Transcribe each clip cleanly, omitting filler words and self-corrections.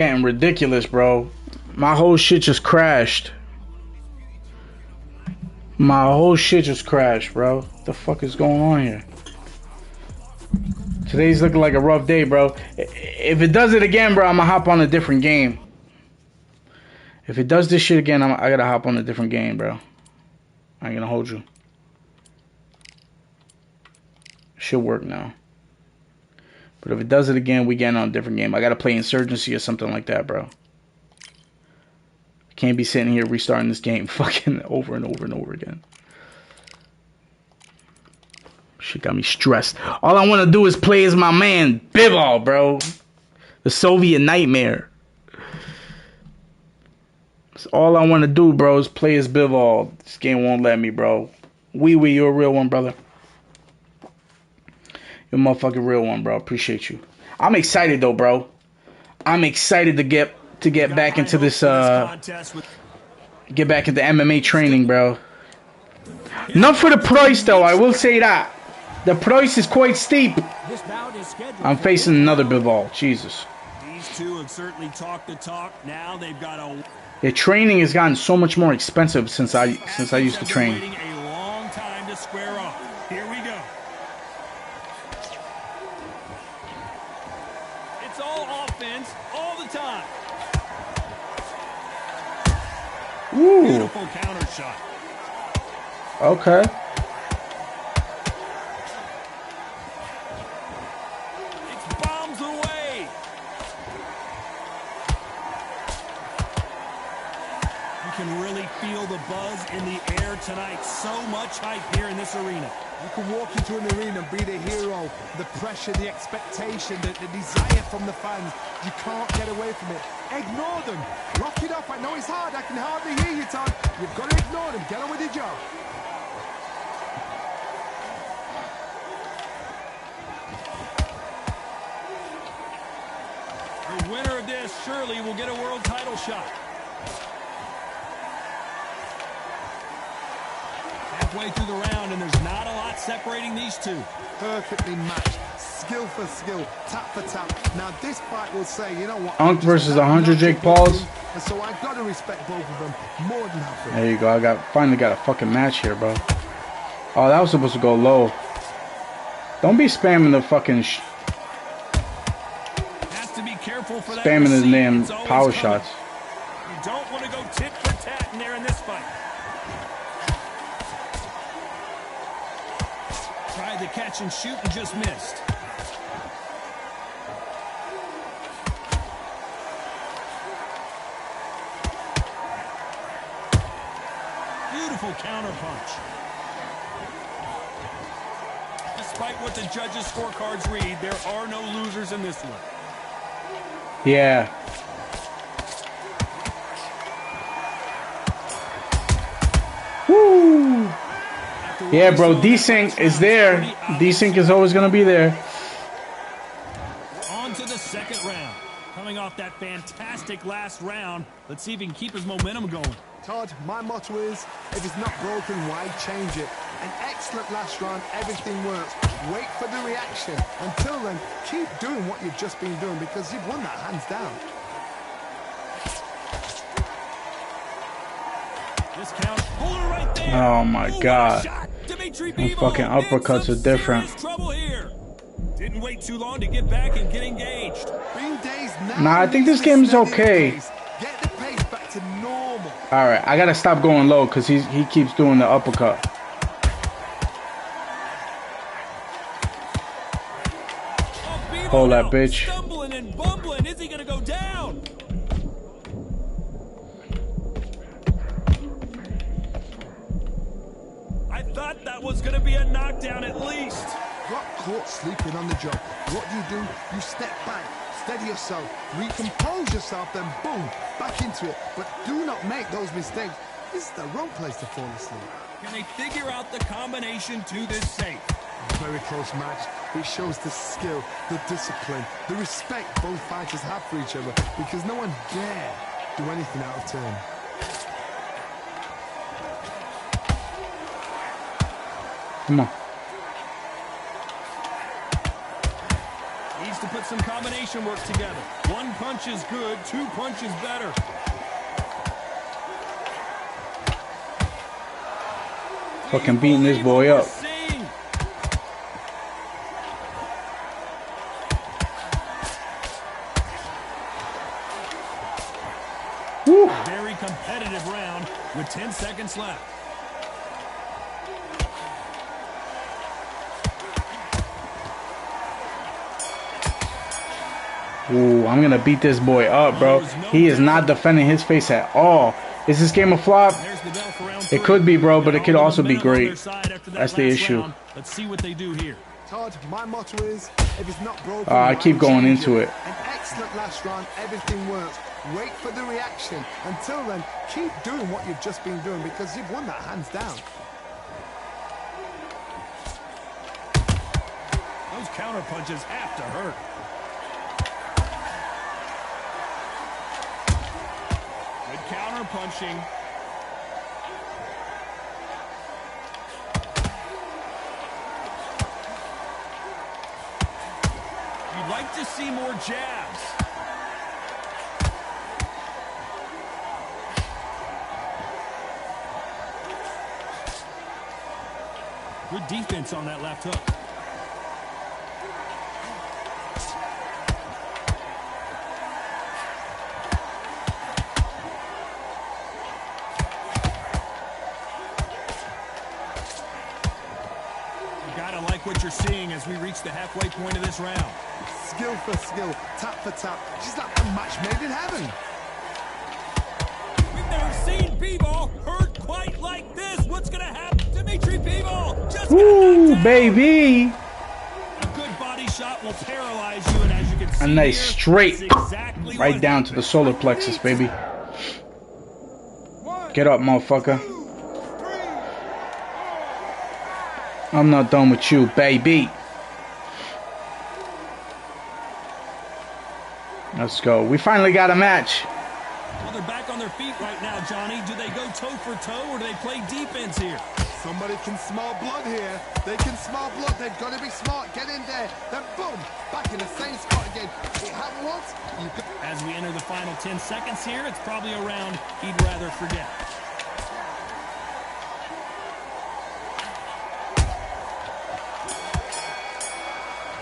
Getting ridiculous, bro. My whole shit just crashed. My whole shit just crashed, bro. What the fuck is going on here? Today's looking like a rough day, bro. If it does it again, bro, I'm gonna hop on a different game. If it does this shit again, I gotta hop on a different game, bro. I ain't gonna hold you. Should work now. But if it does it again, we getting on a different game. I gotta play Insurgency or something like that, bro. I can't be sitting here restarting this game fucking over and over and over again. Shit got me stressed. All I want to do is play as my man, Bivol, bro. The Soviet nightmare. That's all I want to do, bro, is play as Bivol. This game won't let me, bro. Wee, you're a real one, brother. You're a motherfucking real one, bro. Appreciate you. I'm excited, though, bro. I'm excited to get back into this, get back into MMA training, bro. Not for the price, though. I will say that. The price is quite steep. I'm facing another Bivol. Jesus. These two have certainly talked the talk. Now they've got a... The training has gotten so much more expensive since I used to train. Waiting a long time to square off. Here we go. It's all offense all the time. Ooh. Beautiful counter shot. Okay. Buzz in the air tonight. So much hype here in this arena. You can walk into an arena and be the hero. The pressure, the expectation, the desire from the fans. You can't get away from it. Ignore them. Rock it up. I know it's hard. I can hardly hear you, Todd. You've got to ignore them. Get on with your job. The winner of this surely will get a world title shot. Halfway through the round, and there's not a lot separating these two. Perfectly matched, skill for skill, tap for tap. Now this fight will say, you know what? Unk versus 100 Jake Pauls. And so I gotta respect both of them more than half. There you go. I finally got a fucking match here, bro. Oh, that was supposed to go low. Don't be spamming the fucking Has to be careful for that. Spamming his damn power shots. You don't want to go tit for tat in there in this fight. Tried to catch and shoot and just missed. Beautiful counter punch. Despite what the judges' scorecards read, there are no losers in this one. Yeah. Woo! Yeah, bro, D-Sync is there. D-Sync is always going to be there. On to the second round. Coming off that fantastic last round, let's see if he can keep his momentum going. Todd, my motto is, if it's not broken, why change it? An excellent last round, everything works. Wait for the reaction. Until then, keep doing what you've just been doing because you've won that hands down. This count, pull her right there. Oh my God. Them fucking uppercuts are different. Trouble here. Didn't wait too long to get back and get engaged. Nah, I think this game is okay. Get the pace back to normal. All right, I gotta stop going low because he keeps doing the uppercut. Hold that bitch. Stumbling and bumbling. Is he gonna go down? I thought that was gonna be a knockdown at least. Got caught sleeping on the job. What do? You step back, steady yourself, recompose yourself, then boom, back into it. But do not make those mistakes. This is the wrong place to fall asleep. Can they figure out the combination to this safe? Very close match. It shows the skill, the discipline, the respect both fighters have for each other because no one dare do anything out of turn. Come on. Needs to put some combination work together. One punch is good, two punches better. Fucking beating this boy up. Woo. Very competitive round with 10 seconds left. Ooh, I'm gonna beat this boy up, bro. He is not defending his face at all. Is this game a flop? It could be, bro, but it could also be great. That's the issue. Let's see what they do here. Todd, my motto is, if it's not broken, I keep going into it. An excellent last round, everything works. Wait for the reaction. Until then, keep doing what you've just been doing because you've won that hands down. Those counter punches have to hurt. Good counter punching. You'd like to see more jabs. Good defense on that left hook. You gotta like what you're seeing as we reach the halfway point of this round. Skill for skill, tap for tap. She's like a match made in heaven. We've never seen B-Ball hurt quite like this. What's gonna happen? Dimitri B-Ball just Ooh, baby. A good body shot will paralyze you, and as you can see, A nice straight exactly right down to the solar plexus, baby. Get up, motherfucker. I'm not done with you, baby. Let's go. We finally got a match. Well, they're back on their feet right now, Johnny. Do they go toe for toe, or do they play defense here? Somebody can smell blood here. They can smell blood. They've got to be smart. Get in there. Then boom, back in the same spot again. It happened once. As we enter the final 10 seconds here, it's probably a round he'd rather forget.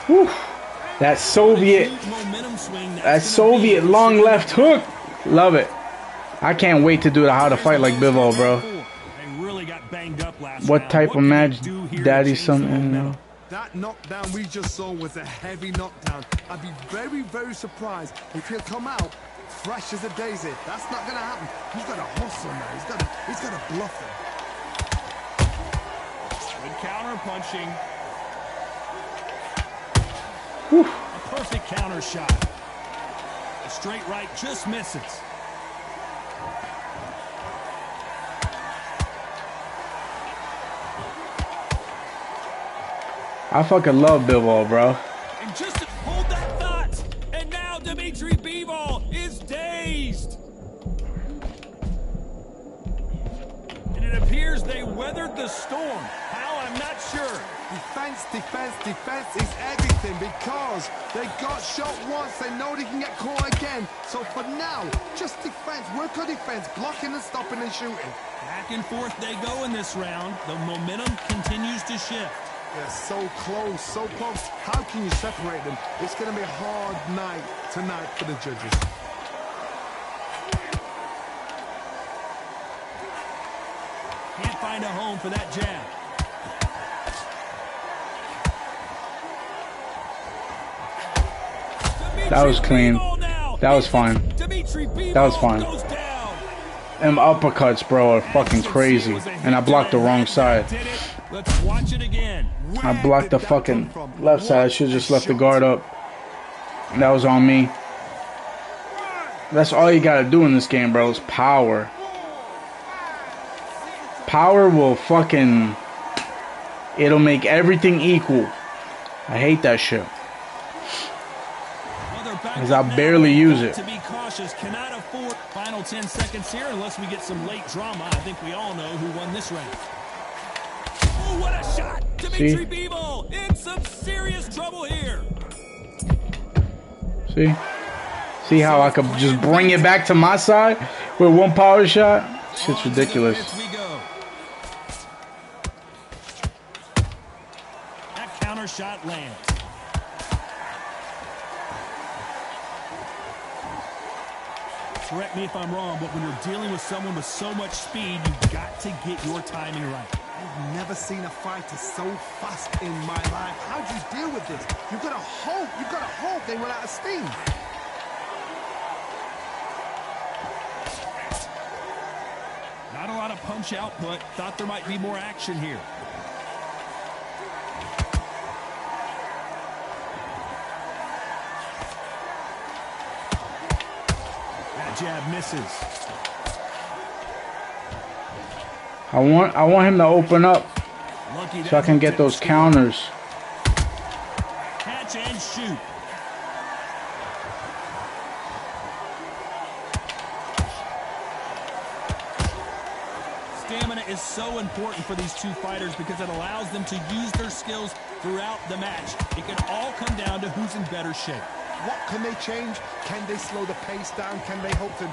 Whew. That Soviet long left hook. Love it. I can't wait to do the how to fight like Bivol, bro. What type of match, daddy? Something. That knockdown we just saw was a heavy knockdown. I'd be very, very surprised if he'll come out fresh as a daisy. That's not gonna happen. He's got to hustle now. He's got to bluff him. Good counter punching. Whew. A perfect counter shot. A straight right just misses. I fucking love Bivol, bro. And just to hold that thought, and now Dimitri Bivol is dazed. And it appears they weathered the storm. How, I'm not sure. Defense, defense, defense is everything because they got shot once. They know they can get caught again. So for now, just defense. Work on defense, blocking and stopping and shooting. Back and forth they go in this round. The momentum continues to shift. They're so close, so close. How can you separate them? It's going to be a hard night tonight for the judges. Can't find a home for that jab. That was clean. That was fine. That was fine. Them uppercuts, bro, are fucking crazy. And I blocked the wrong side. Let's watch it again. I blocked the fucking left side. I should have just left the guard up. That was on me. That's all you gotta do in this game, bro, is power. Power will fucking... It'll make everything equal. I hate that shit. Because I barely use it. To be cautious, cannot afford final 10 seconds here unless we get some late drama. I think we all know who won this round. Oh, what a shot! Dimitri Bivol in some serious trouble here. See? See how I could just bring it back to my side with one power shot? Shit's ridiculous. That counter shot lands. Correct me if I'm wrong, but when you're dealing with someone with so much speed, you've got to get your timing right. I've never seen a fighter so fast in my life. How do you deal with this? You've got to hope they run out of steam. Not a lot of punch output. Thought there might be more action here. That jab misses. I want him to open up so I can get those counters. Catch and shoot. Stamina is so important for these two fighters because it allows them to use their skills throughout the match. It can all come down to who's in better shape. What can they change? Can they slow the pace down? Can they hope to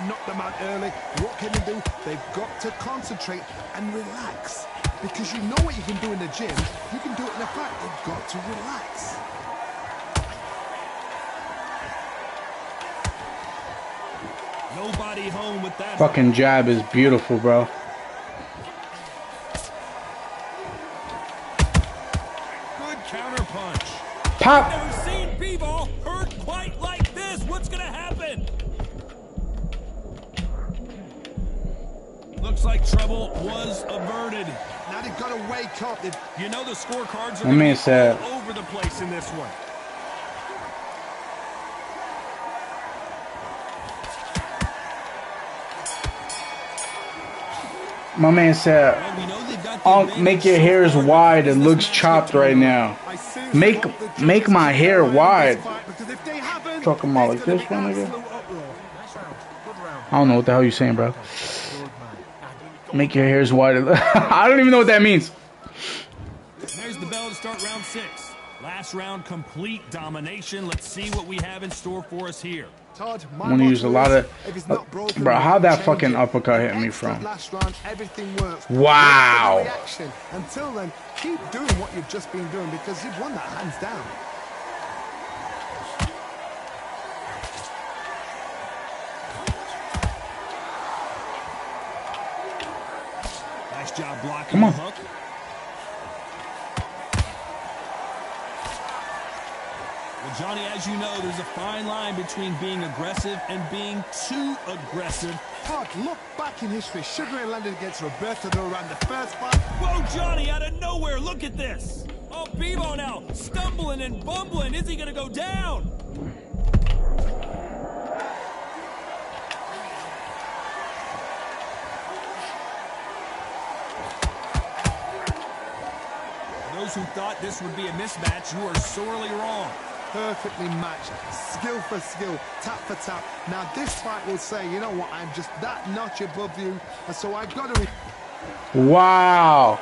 knock them out early? What can they do? They've got to concentrate and relax. Because you know what you can do in the gym, you can do it in a fight. They've got to relax. Nobody home with that. Fucking jab is beautiful, bro. Good counter punch. Pop! Never seen B-ball hurt quite like this. What's gonna happen? Looks like trouble was averted. Now they've got to wake up. You know the scorecards are I mean, all over the place in this one. My man said, make your hairs wide. It looks chopped right now. Make my hair wide. Talking about like this one again. I don't know what the hell you're saying, bro. Make your hairs wide. I don't even know what that means. There's the bell to start round 6. Last round, complete domination. Let's see what we have in store for us here. Todd, I'm gonna use a lot of bro. How'd that fucking uppercut hit me from? Wow. Until then, keep doing what you've just been doing because you've won that hands down. Nice job blocking. Come on. The hook. Well, Johnny, as you know, there's a fine line between being aggressive and being too aggressive. Todd, look back in history. Sugar Ray landed against Roberto Duran the first fight. Whoa, Johnny, out of nowhere. Look at this. Oh, Bebo now stumbling and bumbling. Is he going to go down? Those who thought this would be a mismatch, you are sorely wrong. Perfectly matched, skill for skill, tap for tap. Now this fight will say, you know what, I'm just that notch above you, and so I got to... Wow.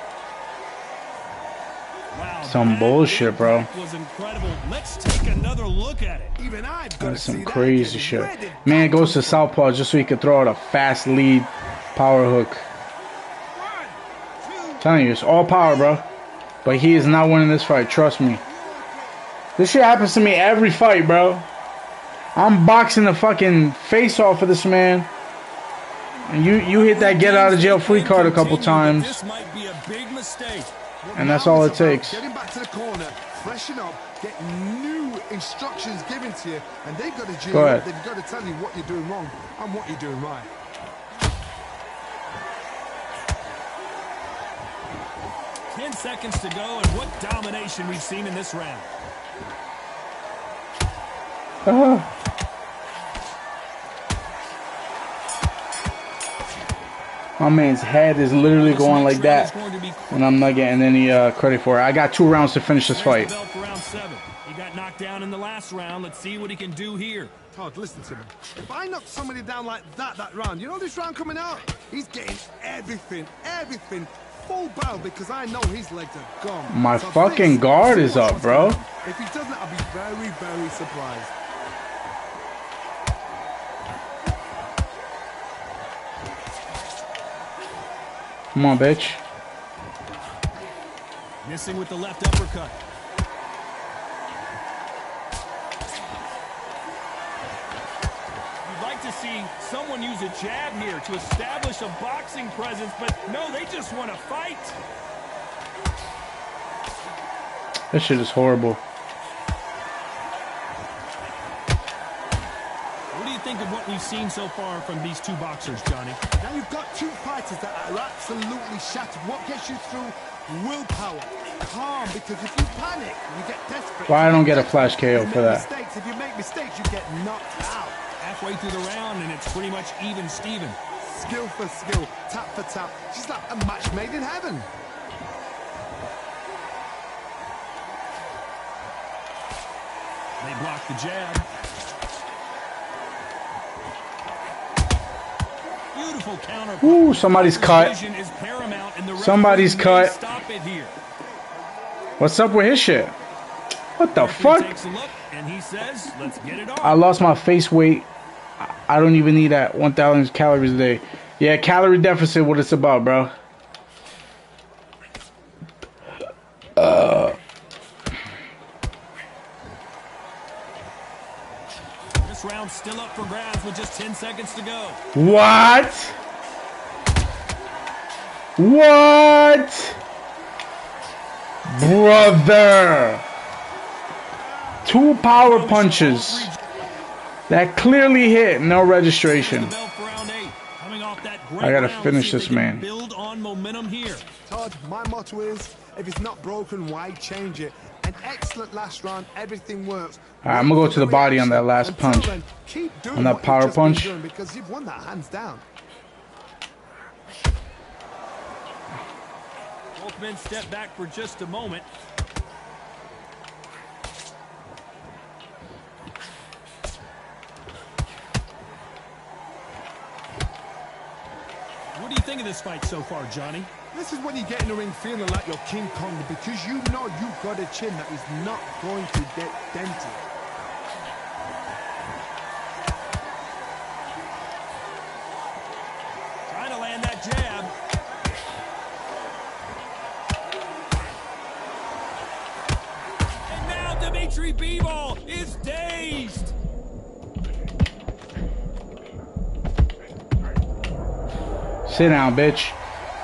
Wow, some bullshit, bro. Was incredible. Let's take another look at it. Even I've got That's some crazy shit. Man goes to southpaw just so he could throw out a fast lead power hook. I'm telling you, it's all power, bro. But he is not winning this fight, trust me. This shit happens to me every fight, bro. I'm boxing the fucking face off of this man. And you hit that get out of jail free card a couple times. This might be a big mistake. And that's all it takes. Getting back to the corner, freshen up, get new instructions given to you, and they've got to Go ahead. They've got to tell you what you're doing wrong and what you're doing right. Ten seconds to go, and what domination we've seen in this round. My man's head is literally going like that, and I'm not getting any credit for it. I got 2 rounds to finish this fight. For round 7. He got knocked down in the last round. Let's see what he can do here. Todd, listen to me. If I knock somebody down like that round, you know this round coming out? He's getting everything, full barrel because I know his legs are gone. My so fucking guard is up, bro. If he doesn't, I'll be very, very surprised. Come on, bitch. Missing with the left uppercut. You'd like to see someone use a jab here to establish a boxing presence, but no, they just want to fight. This shit is horrible. What do you think of what we've seen so far from these two boxers, Johnny? Now you've got two fighters that are absolutely shattered. What gets you through? Willpower. Calm, because if you panic, you get desperate. Why I don't get a flash KO for that? If you make mistakes, you get knocked out. Halfway through the round, and it's pretty much even Steven. Skill for skill, tap for tap. She's like a match made in heaven. They block the jab. Beautiful counter. Ooh, somebody's cut. Somebody's cut. Stop it here. What's up with his shit? What the fuck? Takes a look, and he says, "Let's get it on." I lost my face weight. I don't even need that 1,000 calories a day. Yeah, calorie deficit, what it's about, bro. This round's still up for grabs with just 10 seconds to go. What? What? Brother. 2 power punches. That clearly hit. No registration. I gotta finish this man. Build on momentum here. Todd, my motto is, if it's not broken, why change it? An excellent last round, everything works. Alright, I'm gonna go to the body on that last punch. On that power punch. Because you've won that hands down. Both men step back for just a moment. What do you think of this fight so far, Johnny? This is when you get in the ring feeling like you're King Kong, because you know you've got a chin that is not going to get dented. Trying to land that jab. And now Dimitri Bivol is dazed. Sit down, bitch.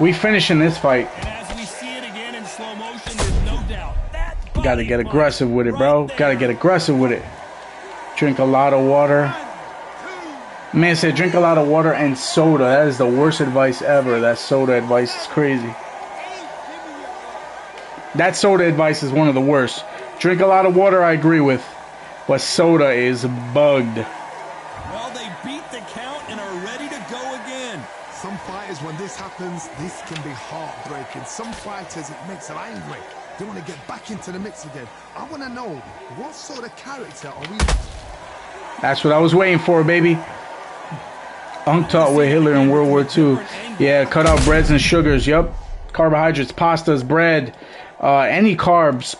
We finishing this fight. And as we see it again in slow motion, there's no doubt that Gotta get aggressive with it, bro. Gotta get aggressive with it. Drink a lot of water. Man said drink a lot of water and soda. That is the worst advice ever. That soda advice is crazy. That soda advice is one of the worst. Drink a lot of water, I agree with. But soda is bugged. Well, they beat the count and are ready to go again. Some fighters, when this happens, this can be heartbreaking. Some fighters, it makes them angry. They want to get back into the mix again. I want to know, what sort of character are we? That's what I was waiting for, baby. Untaught with Hitler in World War II. Yeah, cut out breads and sugars. Yup. Carbohydrates, pastas, bread, any carbs.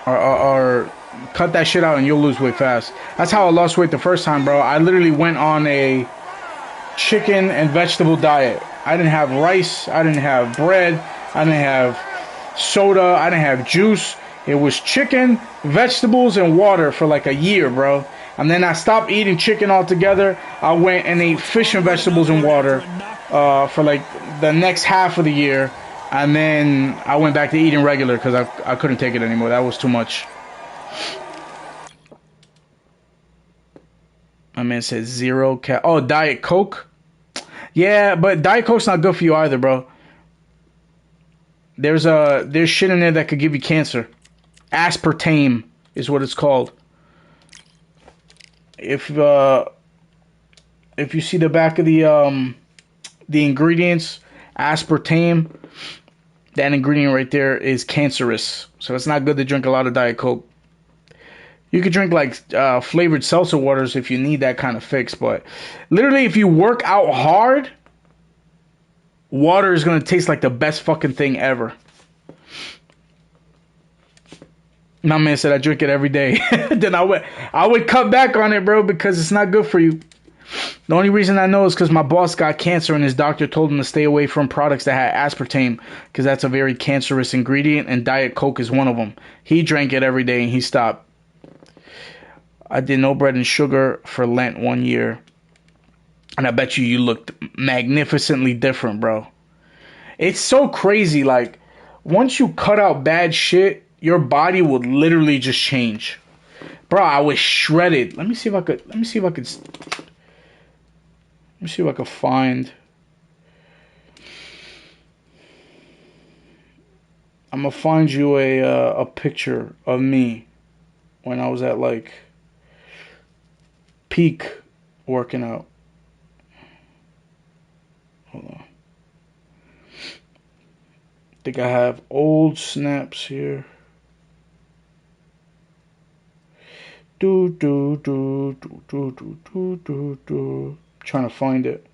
Or cut that shit out and you'll lose weight fast. That's how I lost weight the first time, bro. I literally went on a chicken and vegetable diet. I didn't have rice. I didn't have bread. I didn't have soda. I didn't have juice. It was chicken, vegetables, and water for like a year, bro. And then I stopped eating chicken altogether. I went and ate fish and vegetables and water for like the next half of the year. And then I went back to eating regular because I couldn't take it anymore. That was too much. My man said 0 cal. Oh, Diet Coke? Yeah, but Diet Coke's not good for you either, bro. There's shit in there that could give you cancer. Aspartame is what it's called. If you see the back of the ingredients, aspartame, that ingredient right there is cancerous. So it's not good to drink a lot of Diet Coke. You could drink like flavored seltzer waters if you need that kind of fix, but literally if you work out hard, water is gonna taste like the best fucking thing ever. My man said I drink it every day. Then I would cut back on it, bro, because it's not good for you. The only reason I know is because my boss got cancer and his doctor told him to stay away from products that had aspartame because that's a very cancerous ingredient, and Diet Coke is one of them. He drank it every day and he stopped. I did no bread and sugar for Lent 1 year. And I bet you looked magnificently different, bro. It's so crazy. Like, once you cut out bad shit, your body would literally just change. Bro, I was shredded. Let me see if I could find. I'm gonna find you a picture of me when I was at like peak working out. Hold on. I think I have old snaps here. Trying to find it.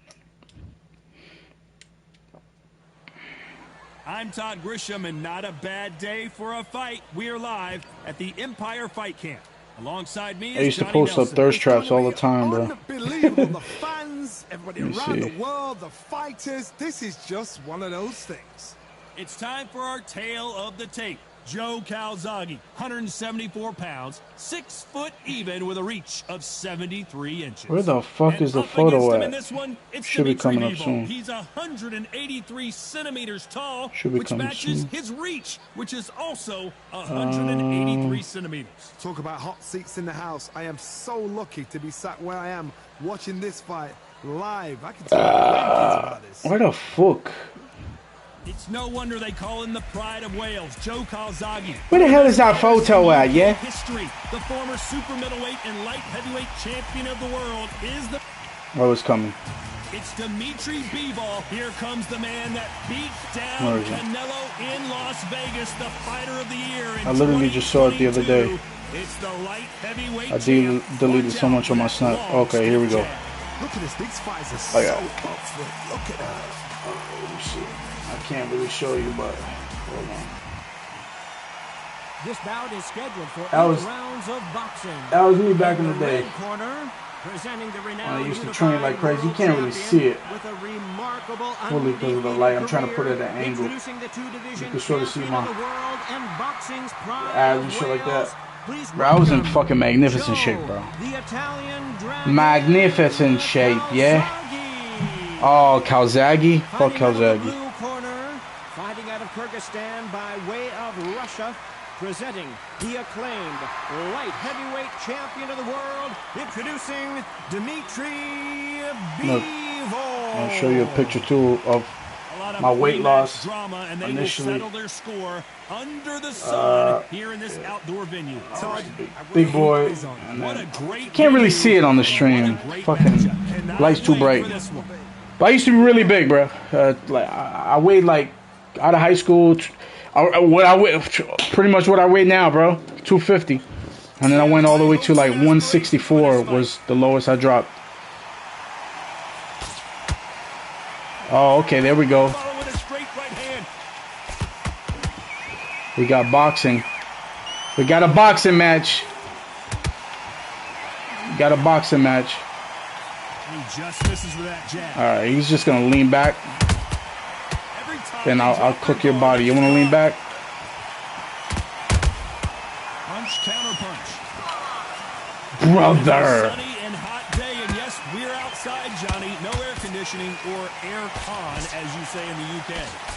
I'm Todd Grisham, and not a bad day for a fight. We are live at the Empire Fight Camp. Alongside me is I used to Johnny post up Nelson. thirst traps all the time, bro. Unbelievable. The fans, everybody Let me around see. the world, the fighters. This is just one of those things. It's time for our tale of the tape. Joe Calzaghe, 174 pounds, 6 foot even with a reach of 73 inches. Where the fuck And is the up photo against him at? in this one, it's Should be Dimitri coming up Bivol. soon. He's 183 centimeters tall, Should be which coming matches soon. his reach, which is also 183 centimeters. Talk about hot seats in the house. I am so lucky to be sat where I am watching this fight live. I can tell my grandkids about this. Where the fuck? It's no wonder they call him the pride of Wales, Joe Calzaghe. Where the hell is that photo at, yeah? History. The former super middleweight and light heavyweight champion of the world is the... Oh, it's coming. It's Dimitri Bivol. Here comes the man that beat Where down is it? Canelo in Las Vegas, the fighter of the year in I literally just saw it the other day. 2022. It's the light heavyweight I champ. deleted Watch so out much on my for snap. that long Okay, here we go. jab. Look at this. These fighters are Oh, so yeah. up for it. Look at that. Let me see. I can't really show you, but hold on. This bout is scheduled for That 8 was- rounds of boxing. That was me back in the day. Red corner, presenting the When renowned I used to train like unified crazy. You can't really world see it champion with a remarkable fully because of the light. I'm trying to put it at an angle. Introducing the two-division You can sort of see champion my of the world and boxing's pride abs of and shit like Wales. that. Please Bro, I was in welcome fucking magnificent Joe, shape, bro. the Italian dragon, Magnificent shape, yeah. Calzaghe. Oh, Calzaghe? Fuck Fighting out of the Calzaghe. blue corner, fighting out of Kyrgyzstan by way of Russia, presenting the acclaimed light heavyweight champion of the world, introducing Dimitri Look, Bivol. I'll show you a picture too of A lot of my weight pre-match loss drama, and they initially. will settle their score under the sun here in this outdoor venue. Todd, big boy. And What a then, great can't really venue. see it on the stream. What a great Fucking matchup. Cannot light's too wait bright. for this one. But I used to be really big, bro. Like I weighed like out of high school. Pretty much what I weigh now, bro. 250, and then I went all the way to like 164 was the lowest I dropped. Oh, okay, there we go. Follow with a straight right hand. We got boxing. We got a boxing match. We got a boxing match. He just misses with that jab. All right, he's just gonna lean back. Every time Then they I'll drop cook their your guard, body. You wanna lean back? Punch, counter punch. Brother. Sunny and hot day, and yes, we're outside, Johnny. No air conditioning or air con, as you say in the UK.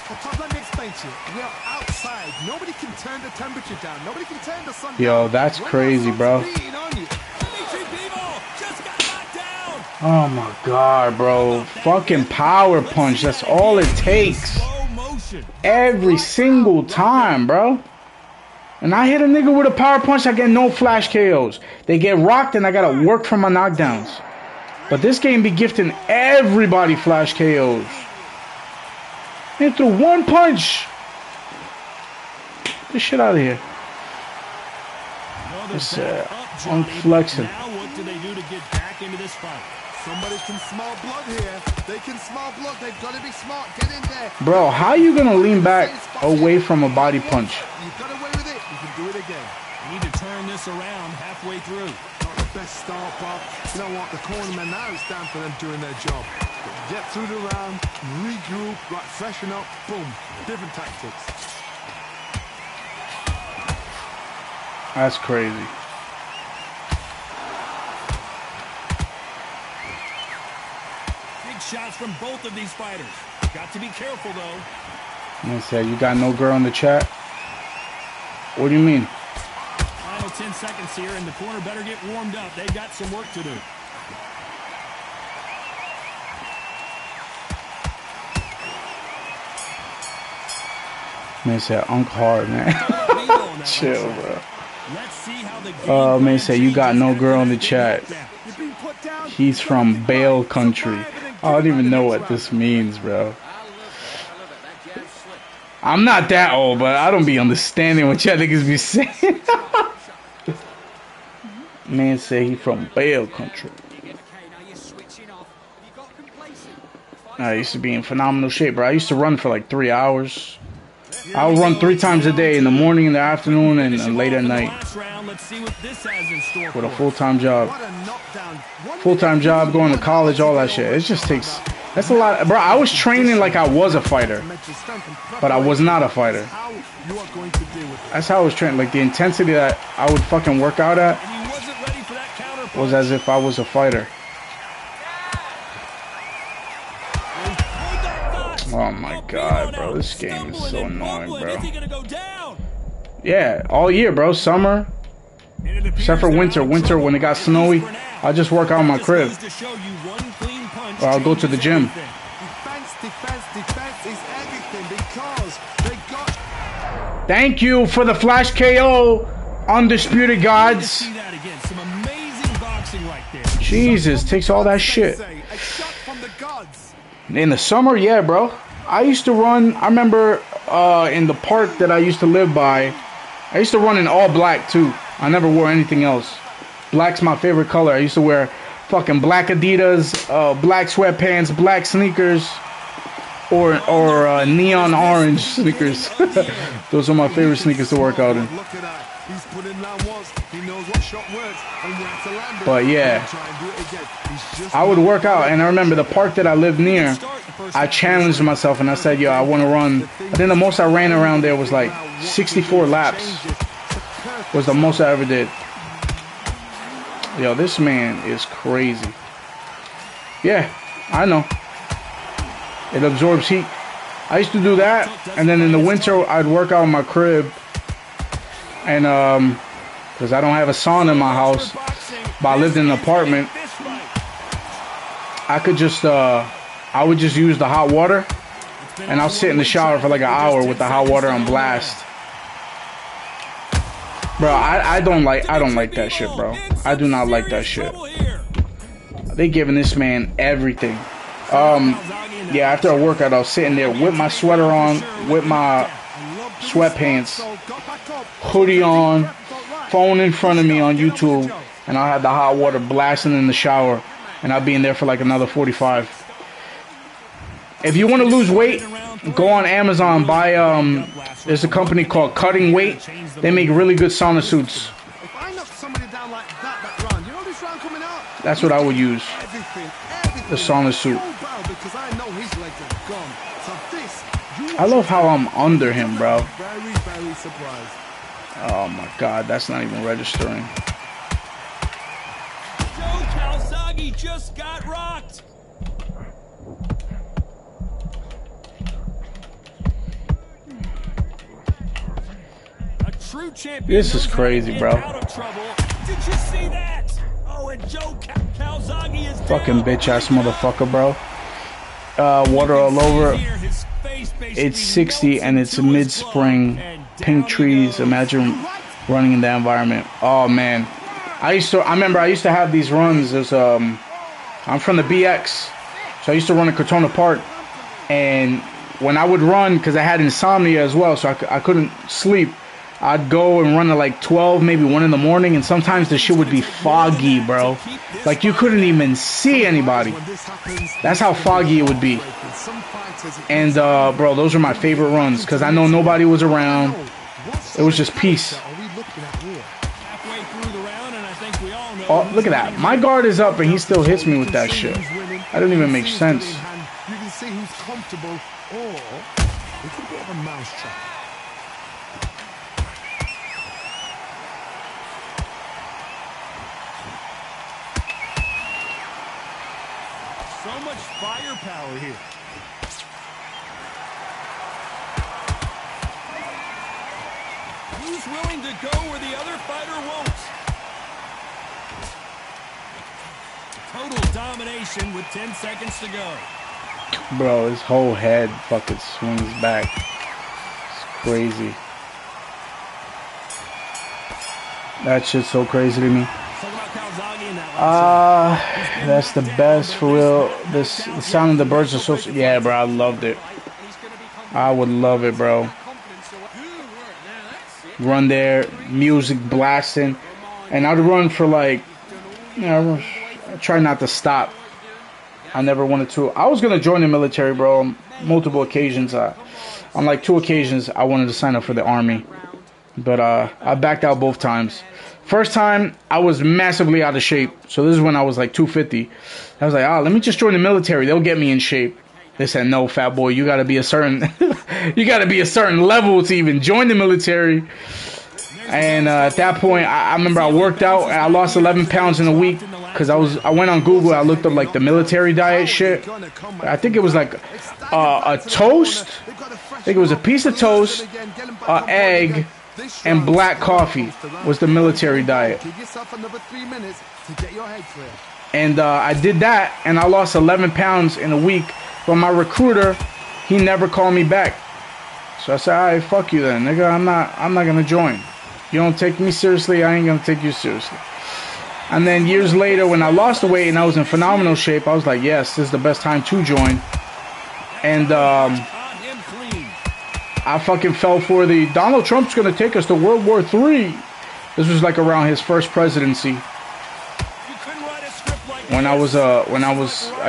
Well, Todd, let me explain to you. We are outside. Nobody can turn the temperature down. Nobody can turn the sun down. Yo, that's When crazy, the bro. sun's beating on you. Dimitri Bivol just got knocked down. Oh my god, bro. Fucking power punch. That's all it takes. Slow motion. Every single time, bro. And I hit a nigga with a power punch, I get no flash KOs. They get rocked and I gotta work for my knockdowns. But this game be gifting everybody flash KOs. And threw one punch. Get this shit out of here. Well, they're It's, back up, Johnny. I'm flexing. Now what do they do to get back into this fight? Somebody can smell blood here. They can smell blood. They've got to be smart. Get in there. Bro, how you gonna lean back away from a body punch? You got away with it. You can do it again. You need to turn this around halfway through. best start, Bob. You know what? The cornermen now, it's down for them doing their job. Get through the round, regroup, right, freshen up, boom. Different tactics. That's crazy. Big shots from both of these fighters. Got to be careful, though. Man said, you got no girl in the chat? What do you mean? Final 10 seconds here, and the corner better get warmed up. They've got some work to do. Man said, Unc hard, man. Chill, bro. Let's see how the Man said, you got no girl in the chat. He's from Bale country. I don't even know what this means, bro. I'm not that old, but I don't be understanding what y'all niggas be saying. Man said he from Bale country. I used to be in phenomenal shape, bro. I used to run for like 3 hours. I would run 3 times a day, in the morning, in the afternoon, and late at night. With a full-time job. Full-time job, going to college, all that shit. It just takes... That's a lot. Bro, I was training like I was a fighter. But I was not a fighter. That's how I was training. Like, the intensity that I would fucking work out at was as if I was a fighter. Oh my god, bro. This game is so annoying, bro. Yeah, all year, bro. Summer. Except for winter. Winter, when it got snowy, I just work out in my crib. Or I'll go to the gym. Thank you for the flash KO, Undisputed Gods. Jesus, takes all that shit. In the summer, yeah, bro. I used to run, I remember in the park that I used to live by, I used to run in all black too. I never wore anything else. Black's my favorite color. I used to wear fucking black Adidas, black sweatpants, black sneakers, or neon orange sneakers. Those are my favorite sneakers to work out in. But yeah, I would work out, and I remember the park that I lived near, I challenged myself and I said, yo, I want to run. I think the most I ran around there was like 64 laps. Was the most I ever did. Yo, this man is crazy. Yeah, I know. It absorbs heat. I used to do that, and then in the winter I'd work out in my crib, and because I don't have a sauna in my house, but I lived in an apartment, I could just I would just use the hot water, and I'll sit in the shower for like an hour with the hot water on blast. Bro, I don't like that shit, bro. I do not like that shit. They giving this man everything. Yeah, after a workout, I was sitting there with my sweater on, with my sweatpants, hoodie on, phone in front of me on YouTube, and I'll have the hot water blasting in the shower, and I'll be in there for like another 45. If you want to lose weight, go on Amazon, buy there's a company called Cutting Weight. They make really good sauna suits. That's what I would use. The sauna suit. I love how I'm under him, bro. Oh my god, that's not even registering. Joe Calzaghe just got rocked. True champion. This is crazy, bro. Did you see that? Oh, and Joe Calzaghe is fucking bitch ass motherfucker, bro. Water all over. It's 60 and it's mid-spring. Pink trees. Imagine running in that environment. Oh man, I remember I used to have these runs. There's I'm from the BX, so I used to run at Cortona Park, and when I would run, because I had insomnia as well, so I couldn't sleep, I'd go and run at like 12, maybe 1 in the morning, and sometimes the shit would be foggy, bro. Like, you couldn't even see anybody. That's how foggy it would be. And, bro, those are my favorite runs, because I know nobody was around. It was just peace. halfway through the round, and I think we all know Oh, look at that. My guard is up and he still hits me with that shit. That doesn't even make sense. You can see who's comfortable, or it's a bit of a mousetrap. So much firepower here. Who's willing to go where the other fighter won't? Total domination with 10 seconds to go. Bro, his whole head fucking swings back. It's crazy. That shit's so crazy to me. That's the best for real. The sound of the birds are so. Yeah, bro, I loved it. I would love it, bro. Run there, music blasting, and I'd run for like, you know, I try not to stop. I never wanted to. I was gonna join the military, bro, on multiple occasions. On like 2 occasions, I wanted to sign up for the army, but I backed out both times. First time, I was massively out of shape. So this is when I was like 250. I was like, let me just join the military. They'll get me in shape. They said, no, fat boy, you gotta be a certain, you gotta be a certain level to even join the military. And at that point, I remember I worked out and I lost 11 pounds in a week because I went on Google. I looked up like the military diet shit. I think it was like a toast. I think it was a piece of toast, an egg, and black coffee was the military diet. And I did that, and I lost 11 pounds in a week. But my recruiter, he never called me back. So I said, all right, fuck you then, nigga. I'm not gonna join. You don't take me seriously, I ain't gonna take you seriously. And then years later, when I lost the weight and I was in phenomenal shape, I was like, yes, this is the best time to join. And I fucking fell for the Donald Trump's gonna take us to World War III. This was like around his first presidency. When I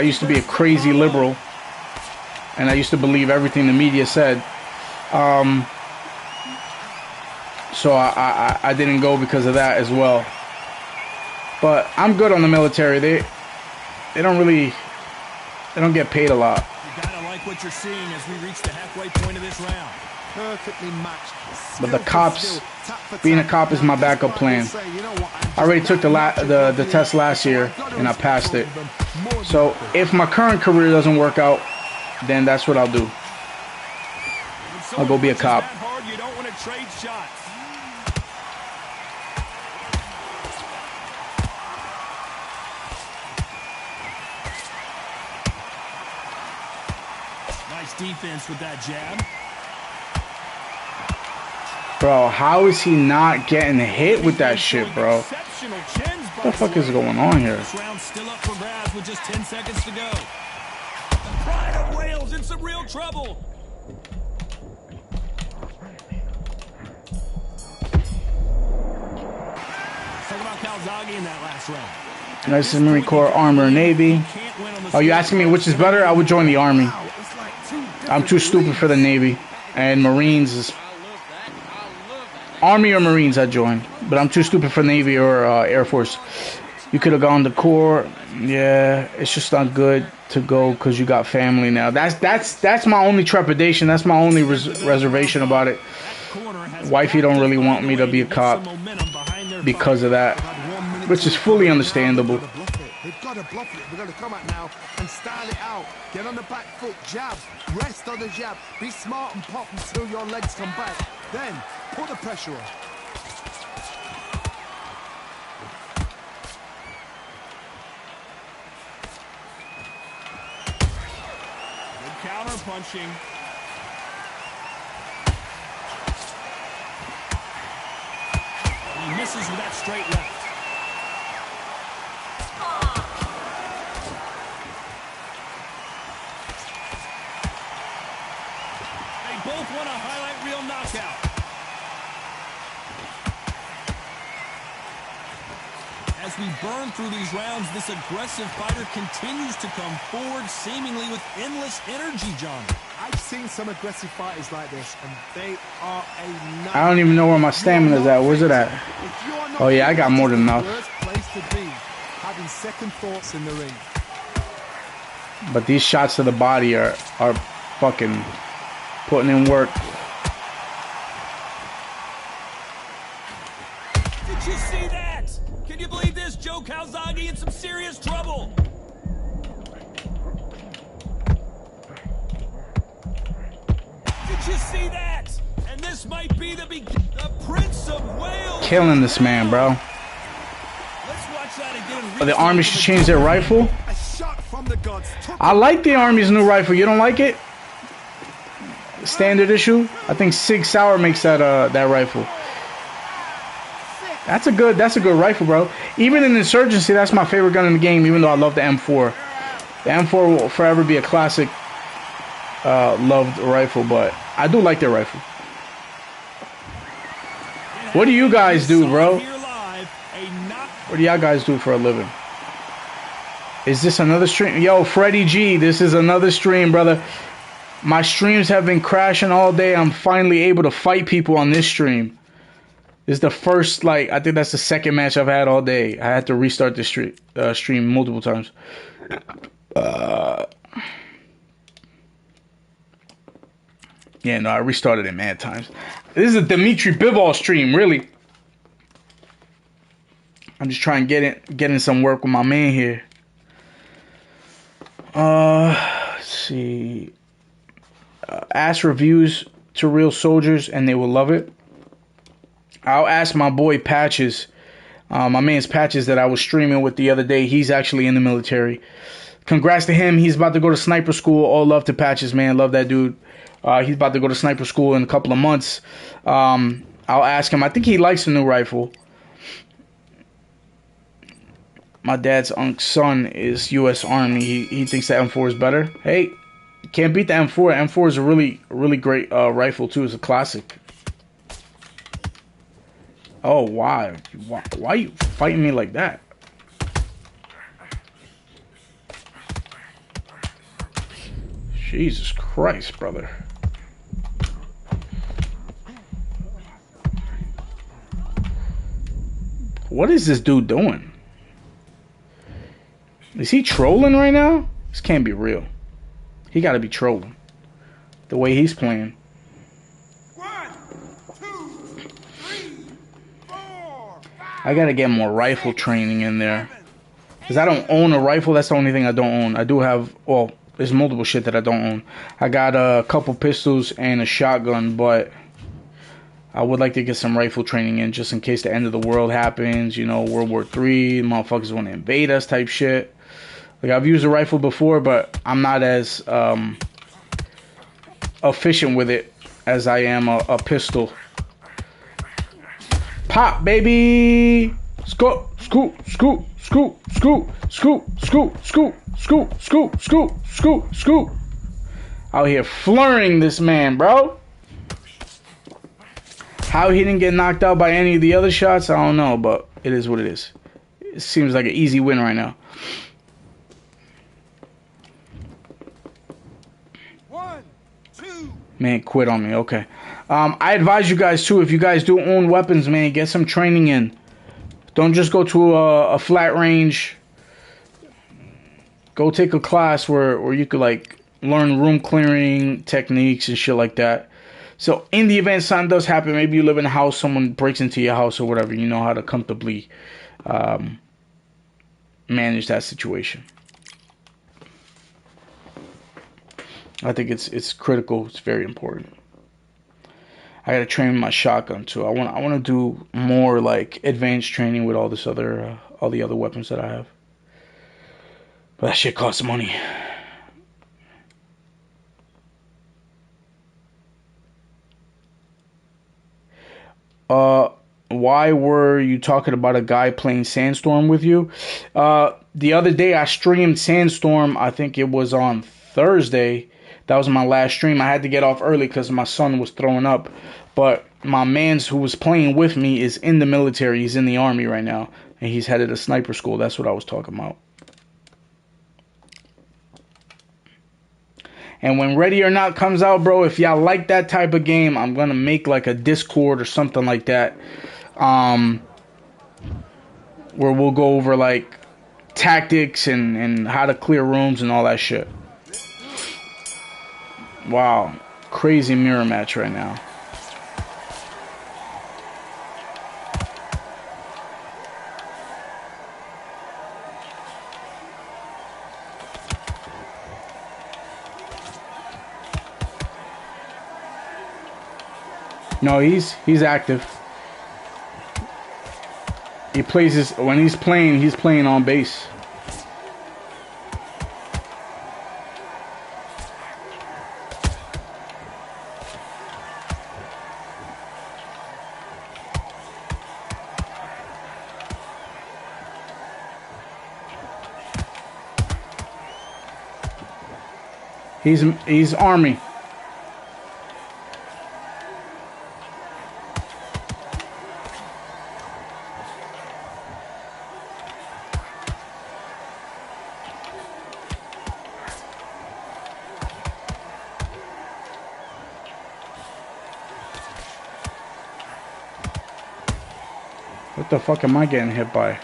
used to be a crazy liberal, and I used to believe everything the media said. So I didn't go because of that as well. But I'm good on the military. They don't get paid a lot. You gotta like what you're seeing as we reach the halfway point of this round. Perfectly matched. But the cops, being a cop is my backup plan. I already took the test last year and I passed it. So if my current career doesn't work out, then that's what I'll do. I'll go be a cop. You don't want to trade shots. Nice defense with that jab. Bro, how is he not getting hit with that shit, bro? What the fuck is going on here? This round's still up for grabs with just 10 seconds to go. The Pride of Wales in some real trouble. Talk about Calzaghe in that last round. This is Marine Corps, Armor, Navy. Oh, you asking me which is better? I would join the Army. I'm too stupid for the Navy. And Marines is... Army or Marines I'd join. But I'm too stupid for Navy or Air Force. You could have gone to Corps. Yeah, it's just not good to go because you got family now. That's my only trepidation. That's my only reservation about it. Wifey don't really want me to be a cop because of that, which is fully understandable. They've got to bluff it. They've got to come out now and style it out. Get on the back foot, jab, rest on the jab. Be smart and pop until your legs come back. Then put the pressure on. Good counter punching. He misses with that straight left. They both want a highlight reel knockout. As we burn through these rounds, this aggressive fighter continues to come forward, seemingly with endless energy, John. I've seen some aggressive fighters like this, and they are a... I don't even know where my stamina is at. Where's it at? Oh yeah, I got more than enough. to be having second thoughts in the ring. But these shots to the body are fucking putting in work. Did you see that? Can you believe this? Joe Calzaghe in some serious trouble. Did you see that? And this might be the Prince of Wales. Killing this man, bro. Let's watch that again. The Army should change their rifle. A shot from the gods. I like the Army's new rifle. You don't like it? Standard issue. I think Sig Sauer makes that that rifle. That's a good rifle, bro. Even in Insurgency, that's my favorite gun in the game. Even though I love the M4. The M4 will forever be a classic loved rifle, but I do like their rifle. What do you guys do, bro? What do y'all guys do for a living? Is this another stream? Yo, Freddie G, this is another stream, brother. My streams have been crashing all day. I'm finally able to fight people on this stream. This is the first, like, I think that's the second match I've had all day. I had to restart the stream multiple times. Yeah, no, I restarted it mad times. This is a Dmitry Bivol stream, really. I'm just trying to get in some work with my man here. Let's see. Ask reviews to real soldiers and they will love it. I'll ask my boy Patches, my man's Patches that I was streaming with the other day. He's actually in the military. Congrats to him. He's about to go to sniper school. All love to Patches, man. Love that dude. He's about to go to sniper school in a couple of months. I'll ask him. I think he likes the new rifle. My dad's uncle's son is U.S. Army. He thinks the M4 is better. Hey, can't beat the M4. M4 is a really great rifle too. It's a classic. Oh, why are you fighting me like that? Jesus Christ, brother. What is this dude doing? Is he trolling right now? This can't be real. He gotta be trolling. The way he's playing. 1, 2, 3, 4, 5. I gotta get more rifle training in there. Because I don't own a rifle. That's the only thing I don't own. I do have, well, there's multiple shit that I don't own. I got a couple pistols and a shotgun, but I would like to get some rifle training in just in case the end of the world happens. You know, World War III, motherfuckers want to invade us type shit. Like, I've used a rifle before, but I'm not as efficient with it as I am a pistol. Pop, baby! Scoot, scoot, scoot, scoot, scoot, scoot, scoot, scoot, scoot, scoot, scoot, scoot, scoot. Out here flurrying this man, bro. How he didn't get knocked out by any of the other shots, I don't know, but it is what it is. It seems like an easy win right now. 1, 2. Man, quit on me. Okay. I advise you guys, too, if you guys do own weapons, man, get some training in. Don't just go to a flat range. Go take a class where you could, like, learn room clearing techniques and shit like that. So, in the event something does happen, maybe you live in a house, someone breaks into your house or whatever, you know how to comfortably manage that situation. I think it's critical. It's very important. I gotta train my shotgun too. I want to do more like advanced training with all this other all the other weapons that I have. But that shit costs money. Why were you talking about a guy playing Sandstorm with you? The other day I streamed Sandstorm. I think it was on Thursday. That was my last stream. I had to get off early because my son was throwing up. But my mans who was playing with me is in the military. He's in the Army right now. And he's headed to sniper school. That's what I was talking about. And when Ready or Not comes out, bro, if y'all like that type of game, I'm going to make like a Discord or something like that. where we'll go over like tactics and how to clear rooms and all that shit. Wow, crazy mirror match right now. No, he's active. He plays his when he's playing on base. He's Army. What the fuck am I getting hit by?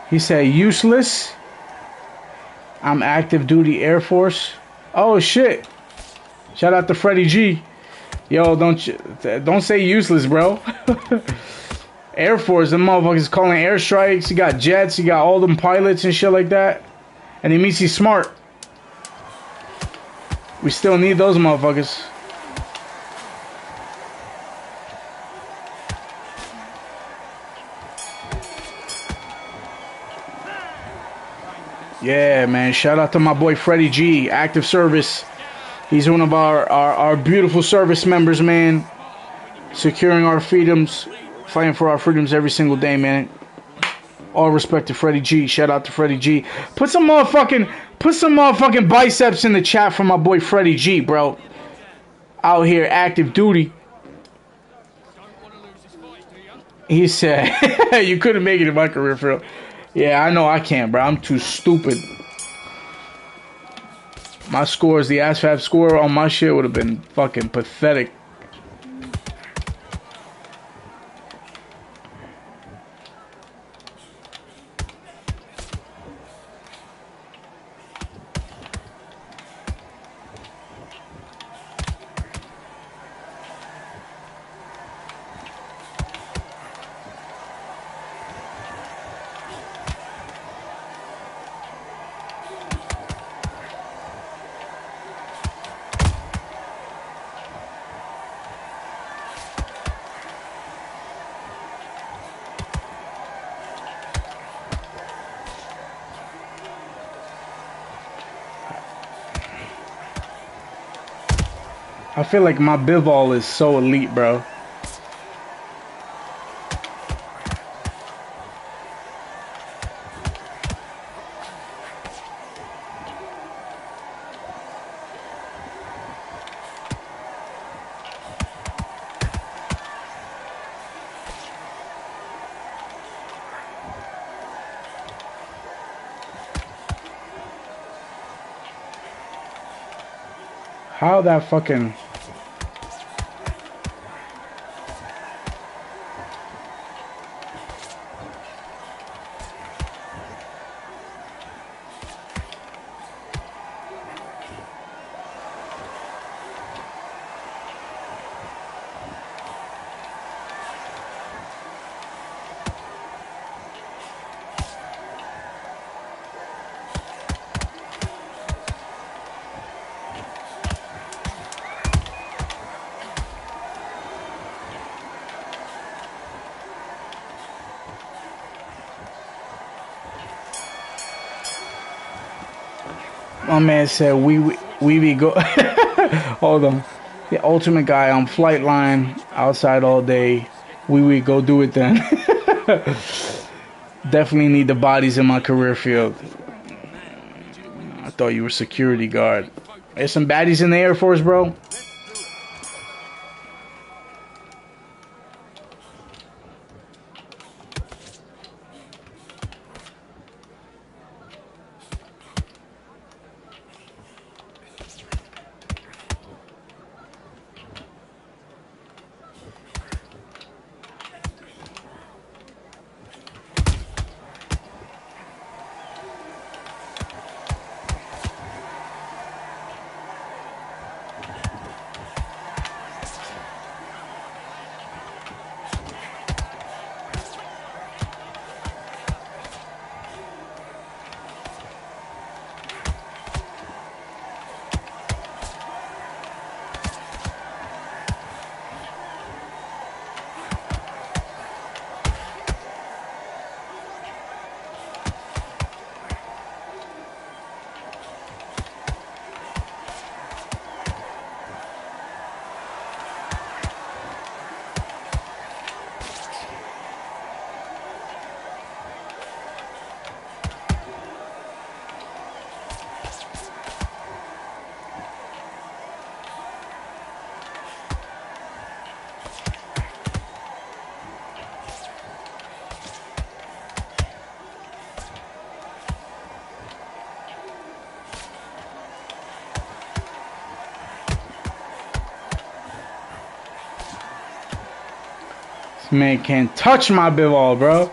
He said useless. I'm active duty Air Force. Oh shit. Shout out to Freddie G. Yo, don't say useless, bro. Air Force, them motherfuckers calling airstrikes. You got jets, you got all them pilots and shit like that. And he means he's smart. We still need those motherfuckers. Yeah, man. Shout out to my boy Freddie G. Active service. He's one of our beautiful service members, man. Securing our freedoms. Fighting for our freedoms every single day, man. All respect to Freddie G. Shout out to Freddie G. Put some motherfucking biceps in the chat for my boy Freddie G, bro. Out here active duty. He said, you couldn't make it in my career field. Yeah, I know I can't, bro. I'm too stupid. My scores, the ASFAB score on my shit would have been fucking pathetic. I feel like my bivol is so elite, bro. How that fucking... My man said we be go. Hold on. The ultimate guy on flight line outside all day. We go do it then. Definitely need the bodies in my career field. I thought you were security guard. There's some baddies in the Air Force, bro. Man can't touch my Bivol, bro.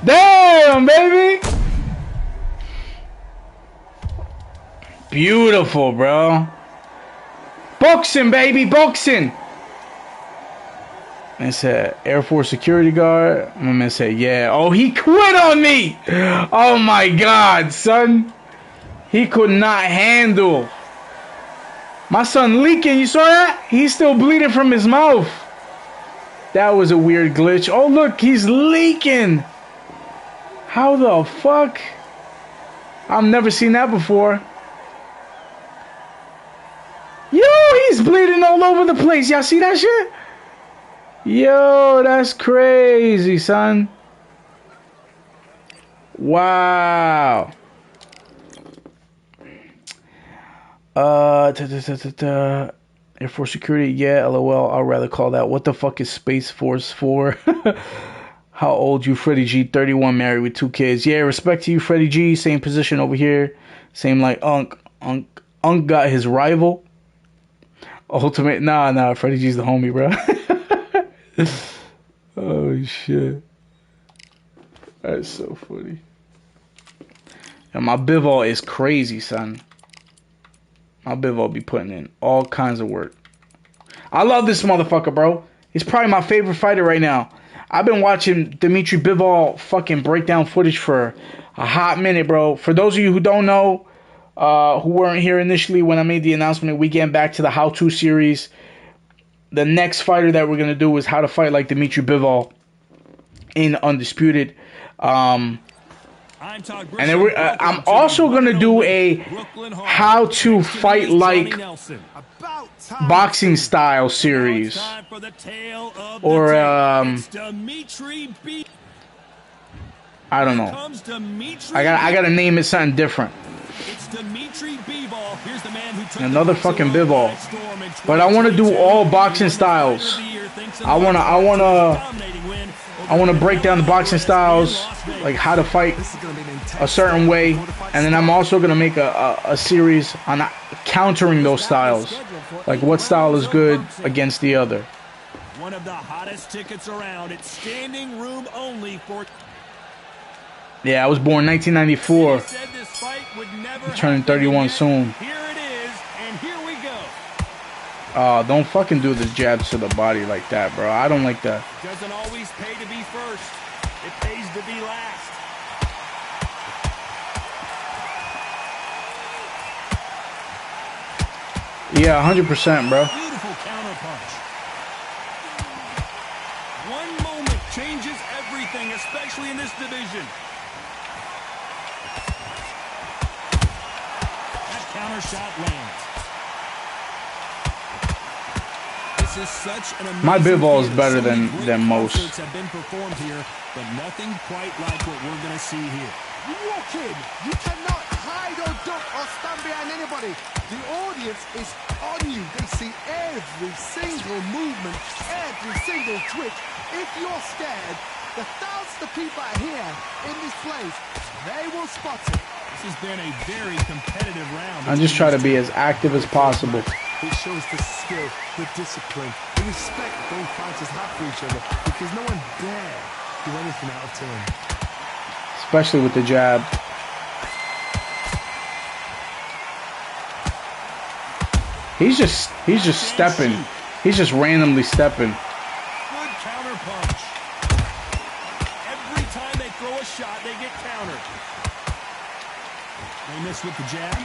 Damn, baby. Beautiful, bro. Boxing, baby, boxing. Man said, Air Force security guard. My man said, yeah. Oh, he quit on me. Oh, my God, son. He could not handle. My son leaking. You saw that? He's still bleeding from his mouth. That was a weird glitch. Oh, look, he's leaking. How the fuck? I've never seen that before. Yo, he's bleeding all over the place. Y'all see that shit? Yo, that's crazy, son. Wow. Air Force security, yeah, LOL. I'd rather call that. What the fuck is Space Force for? How old you, Freddie G? 31, married with 2 kids. Yeah, respect to you, Freddie G. Same position over here. Same like Unk. Unk got his rival. Ultimate. Nah. Freddie G's the homie, bro. Oh, shit. That's so funny. And my Bivol is crazy, son. My Bivol be putting in all kinds of work. I love this motherfucker, bro. He's probably my favorite fighter right now. I've been watching Dimitri Bivol fucking breakdown footage for a hot minute, bro. For those of you who don't know, who weren't here initially when I made the announcement, we getting back to the how-to series. The next fighter that we're going to do is how to fight like Dimitri Bivol in Undisputed. And then I'm also going to do a how to fight like boxing style series. Or, I don't know. I gotta name it something different. Another fucking Bivol. But I want to do all boxing styles. I want to break down the boxing styles, like how to fight a certain way, and then I'm also gonna make a series on countering those styles, like what style is good against the other. One of the hottest tickets around. It's standing room only for. Yeah, I was born 1994. I'm turning 31 soon. Here it is, and here we go. Don't fucking do the jabs to the body like that, bro. I don't like that. It doesn't always pay to be first. It pays to be last. Yeah, 100%, bro. Beautiful counter punch. One moment changes everything, especially in this division. That counter shot lands. This is such an amazing My Bivol is theater. better So many than great most. concerts have been performed here, but nothing quite like what we're going to see here. You walk in, you cannot hide or duck or stand behind anybody. The audience is on you. They see every single movement, every single twitch. If you're scared, the thousands of people are here in this place. They will spot it. This has been a very competitive round. I just try to be as active as possible. It shows the skill, the discipline, the respect both fighters have for each other, because no one dare do anything out of turn. Especially with the jab. He's just stepping. He's just randomly stepping. Good counter punch. Every time they throw a shot, they get countered. They miss with the jab.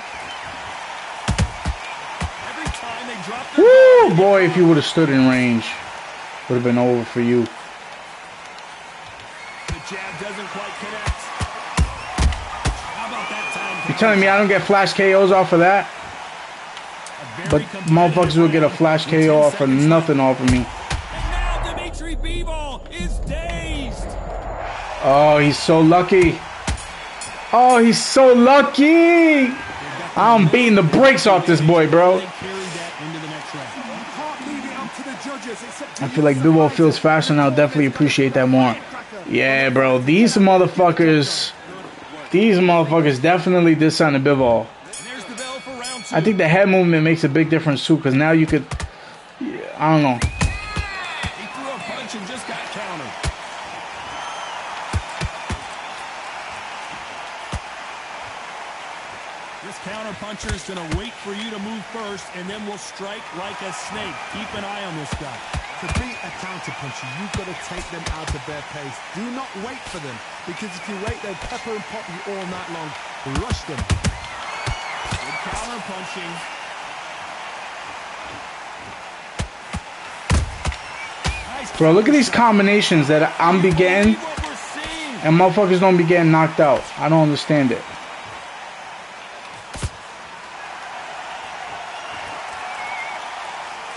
Every time they drop the Woo, boy, if you would have stood in range, would have been over for you. The jab doesn't quite connect. How about that time? You're telling me I don't get flash KOs off of that? But motherfuckers will get a flash KO off of nothing off of me. And now Dimitri Bivol is dazed. Oh, he's so lucky. Oh, he's so lucky. They've got I'm beating the brakes off this boy, bro. I feel like Bivol feels faster now. Definitely appreciate that more. Yeah, bro. These motherfuckers definitely did something to Bivol. I think the head movement makes a big difference too, because now you could, I don't know. He threw a punch and just got countered. This counter puncher is going to wait for you to move first, and then will strike like a snake. Keep an eye on this guy. To beat a counter puncher, you've got to take them out of their pace. Do not wait for them, because if you wait, they'll pepper and pop you all night long. Rush them. Good counter punching. Nice. Bro, look at these combinations that I'm be getting, and motherfuckers don't be getting knocked out. I don't understand it.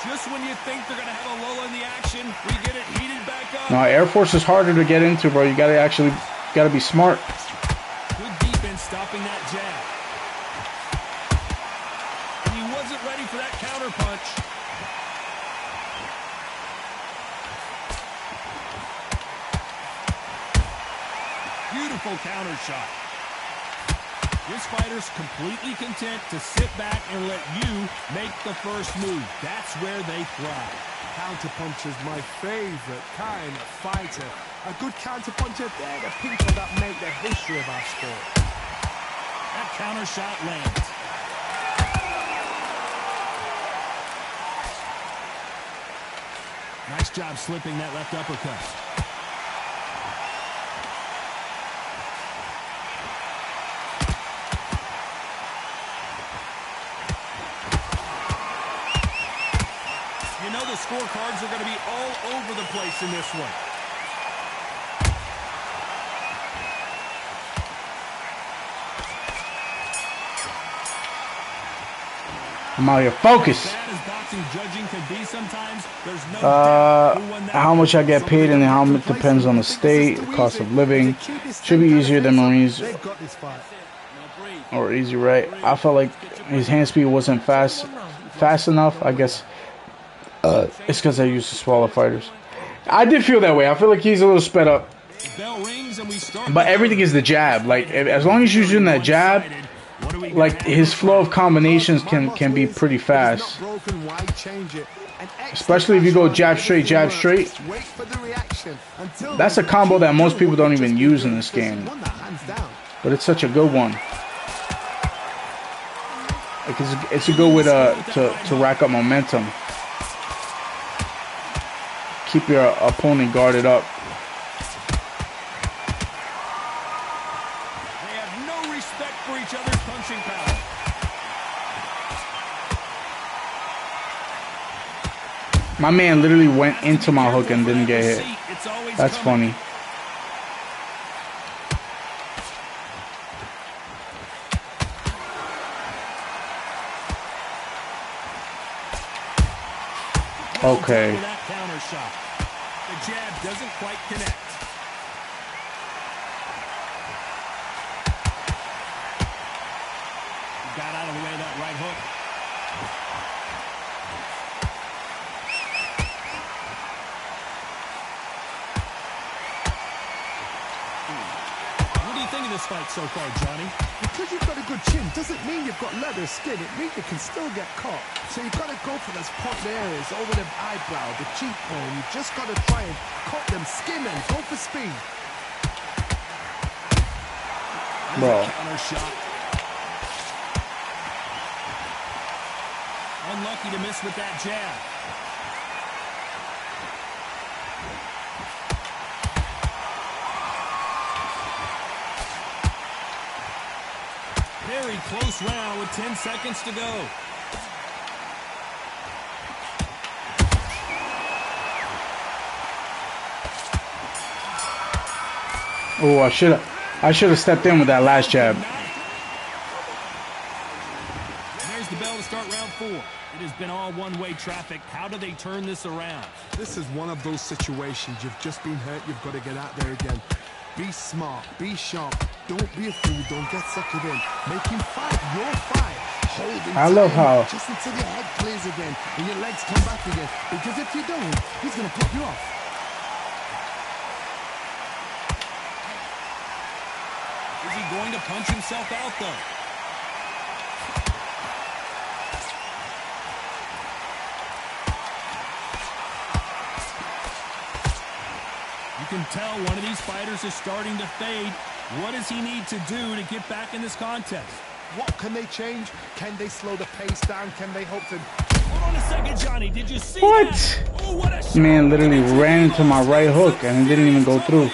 Just when you think they're going to have a lull in the action, we get it heated back up. No, Air Force is harder to get into, bro. You gotta be smart. Good defense stopping that jab. And he wasn't ready for that counter punch. Beautiful counter shot. This fighter's completely content to sit back and let you make the first move. That's where they thrive. Counter puncher's my favorite kind of fighter. A good counter puncher, they're the people that make the history of our sport. That counter shot lands. Nice job slipping that left uppercut. You know the scorecards are going to be all over the place in this one. I'm out here. Focus. Bad as boxing judging can be sometimes, there's no doubt who won that how much I get fight. paid and how much depends on the state, the cost of living. Should be easier than Marines or easy, right? I felt like his hand speed wasn't fast enough. I guess it's because I used to smaller fighters. I did feel that way. I feel like he's a little sped up. Bell rings and we start. But everything is the jab. Like, as long as you're using that jab, like, his flow of combinations can be pretty fast. Especially if you go jab straight, jab straight. That's a combo that most people don't even use in this game. But it's such a good one. Like, it's a good way to rack up momentum. Keep your opponent guarded up. They have no respect for each other's punching power. My man literally went into my hook and didn't get hit. That's funny. Okay. That counter shot. The jab doesn't quite connect. He got out of the way of that right hook. What do you think of this fight so far, Johnny? Because you've got a good chin doesn't mean you've got leather skin. It means you can still get caught. So you've got to go for those popped areas over the eyebrow, the cheekbone. You've just got to try and cut them, skim them, go for speed. Bro. Counter shot. Unlucky to miss with that jab. Very close round with 10 seconds to go. Oh, I should have stepped in with that last jab. There's the bell to start round 4. It has been all one-way traffic. How do they turn this around? This is one of those situations. You've just been hurt. You've got to get out there again. Be smart. Be sharp. Don't be a fool. Don't get suckered in. Make him fight your fight. holding I love tight how just until your head clears again and your legs come back again. Because if you don't, he's going to pop you off. Is he going to punch himself out, though? You can tell one of these fighters is starting to fade. What does he need to do to get back in this contest? What can they change? Can they slow the pace down? Can they hope to... Hold on a second, Johnny. Did you see what? that? Oh, what a shot. Man literally ran into my right hook and it didn't even go through.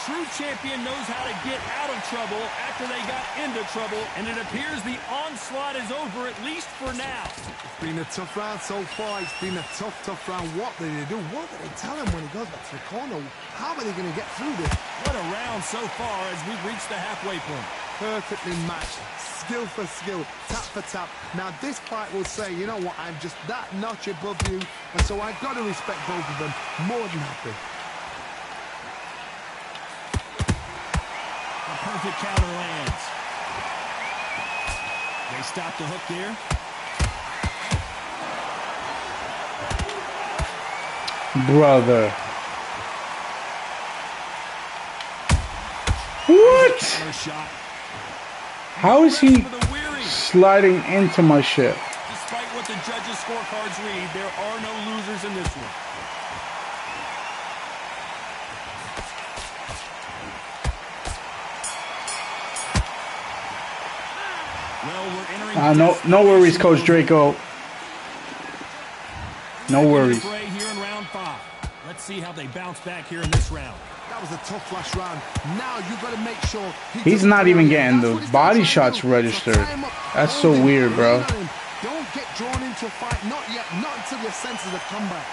True champion knows how to get out of trouble after they got into trouble, and it appears the onslaught is over, at least for now. It's been a tough round so far. It's been a tough round. What did they do? What did they tell him when he goes back to the corner? How are they going to get through this? What a round so far as we've reached the halfway point. Perfectly matched. Skill for skill. Tap for tap. Now this fight will say, you know what, I'm just that notch above you, and so I've got to respect both of them. More than happy. Perfect counter lands. They stop the hook there. Brother. What? Shot. How is he sliding into my shit? Despite what the judges' scorecards read, there are no losers in this one. No worries, Coach Draco. No worries. Here in round 5. Let's see how they bounce back here in this round. That was a tough last round. Now you've got to make sure he's not even getting the body shots registered. That's so weird, bro. Don't get drawn into a fight. Not yet. Not until your senses have come back.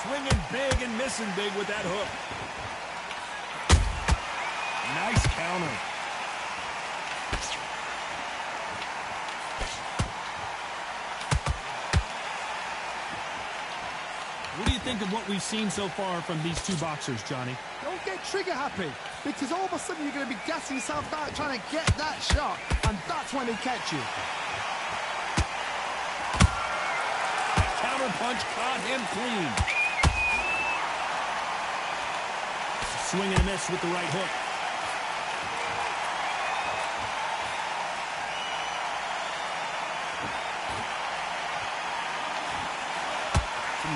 Swinging big and missing big with that hook. Nice counter. What do you think of what we've seen so far from these two boxers, Johnny? Don't get trigger happy, because all of a sudden you're going to be gassing yourself out trying to get that shot, and that's when they catch you. Counter punch caught him clean. Swing and a miss with the right hook.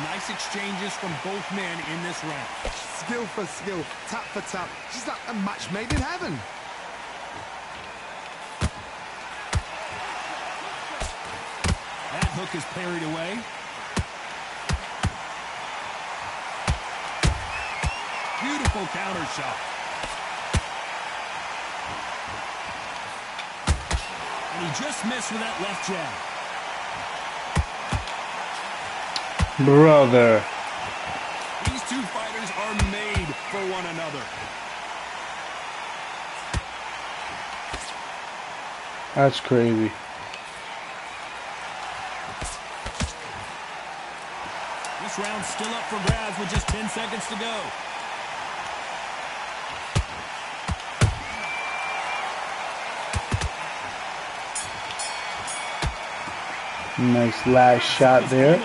Nice exchanges from both men in this round. Skill for skill, tap for tap, just like a match made in heaven. That hook is parried away. Beautiful counter shot. And he just missed with that left jab. Brother. These two fighters are made for one another. That's crazy. This round's still up for grabs with just 10 seconds to go. Nice last shot there.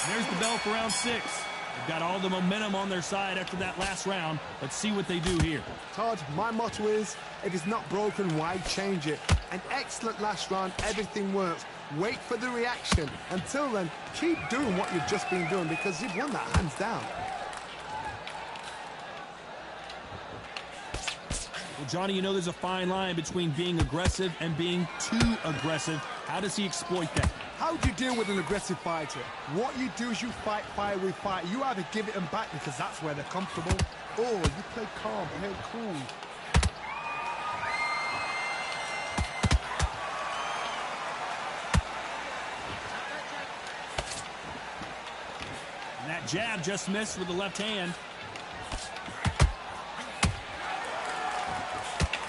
There's the bell for round 6. They've got all the momentum on their side after that last round. Let's see what they do here. Todd, my motto is, if it's not broken, why change it? An excellent last round, everything works. Wait for the reaction. Until then, keep doing what you've just been doing, because you've won that hands down. Well, Johnny, you know there's a fine line between being aggressive and being too aggressive. How does he exploit that? How do you deal with an aggressive fighter? What you do is you fight fire with fire. You either give it them back because that's where they're comfortable, or you play calm, play cool. And that jab just missed with the left hand.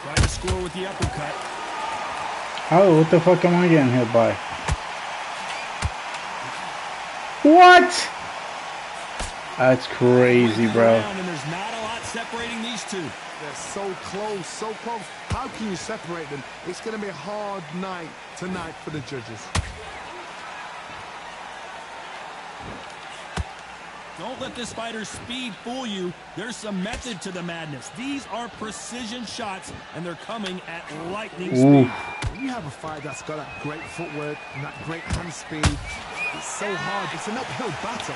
Trying to score with the uppercut. Oh, what the fuck am I getting hit by? What? That's crazy, bro. And there's not a lot separating these two. They're so close, so close. How can you separate them? It's going to be a hard night tonight for the judges. Don't let this fighter's speed fool you. There's some method to the madness. These are precision shots, and they're coming at lightning speed. When you have a fight that's got that great footwork and that great hand speed, it's so hard. It's an uphill battle.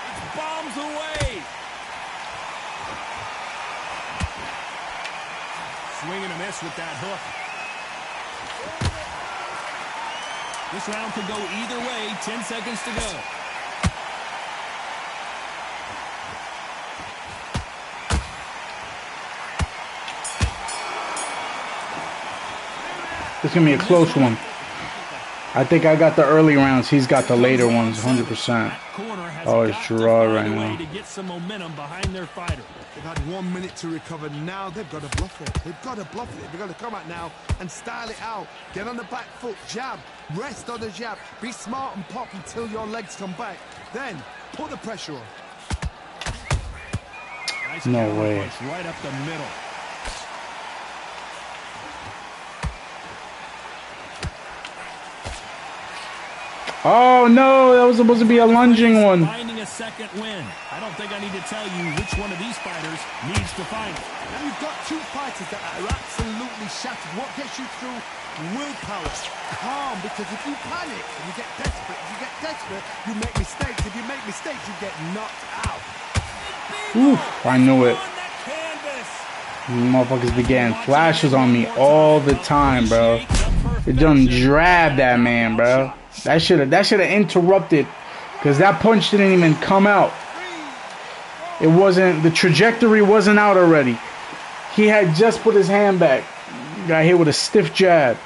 It's bombs away. Swing and a miss with that hook. This round could go either way. 10 seconds to go. It's going to be a close one. I think I got the early rounds. He's got the later ones, 100%. Oh, it's draw right now. To get some momentum behind their fighter. They've had 1 minute to recover. Now they've got to bluff it. They've got to bluff it. They've got to come out now and style it out. Get on the back foot, jab, rest on the jab. Be smart and pop until your legs come back. Then put the pressure on. Nice no way. Punch right up the middle. Oh no, that was supposed to be a lunging one. Finding a second win. I don't think I need to tell you which one of these fighters needs to find it. And you've got two fighters that are absolutely shattered. What gets you through? Willpower. Calm, because if you panic and you get desperate, you make mistakes. If you make mistakes, you get knocked out. Oof, I knew it. Motherfuckers began flashes on me all the time, bro. It done drab that man, bro. That should have interrupted, because that punch didn't even come out. It wasn't, the trajectory wasn't out already. He had just put his hand back. Got hit with a stiff jab.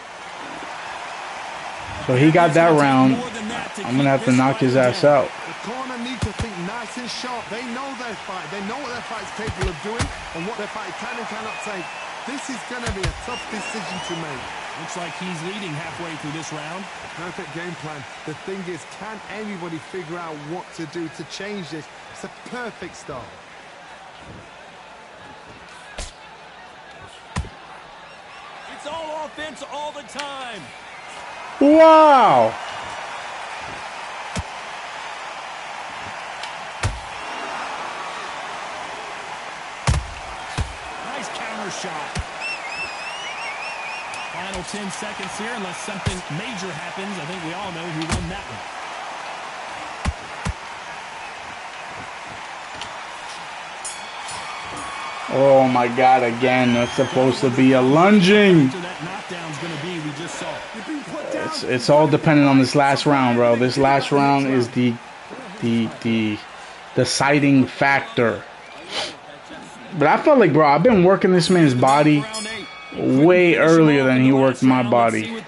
So he got that round. I'm gonna have to knock his ass out. The corner need to think nice and sharp. They know their fight. They know what their fight is capable of doing and what their fight can and cannot take. This is gonna be a tough decision to make. Looks like he's leading halfway through this round. Perfect game plan. The thing is, can anybody figure out what to do to change this? It's a perfect start. It's all offense all the time. Wow. Nice counter shot. Final 10 seconds here, unless something major happens. I think we all know who won that one. Oh my God, again, that's supposed to be a lunging. It's all dependent on this last round, bro. This last round is the deciding factor. But I felt like, bro, I've been working this man's body way earlier than he worked my body.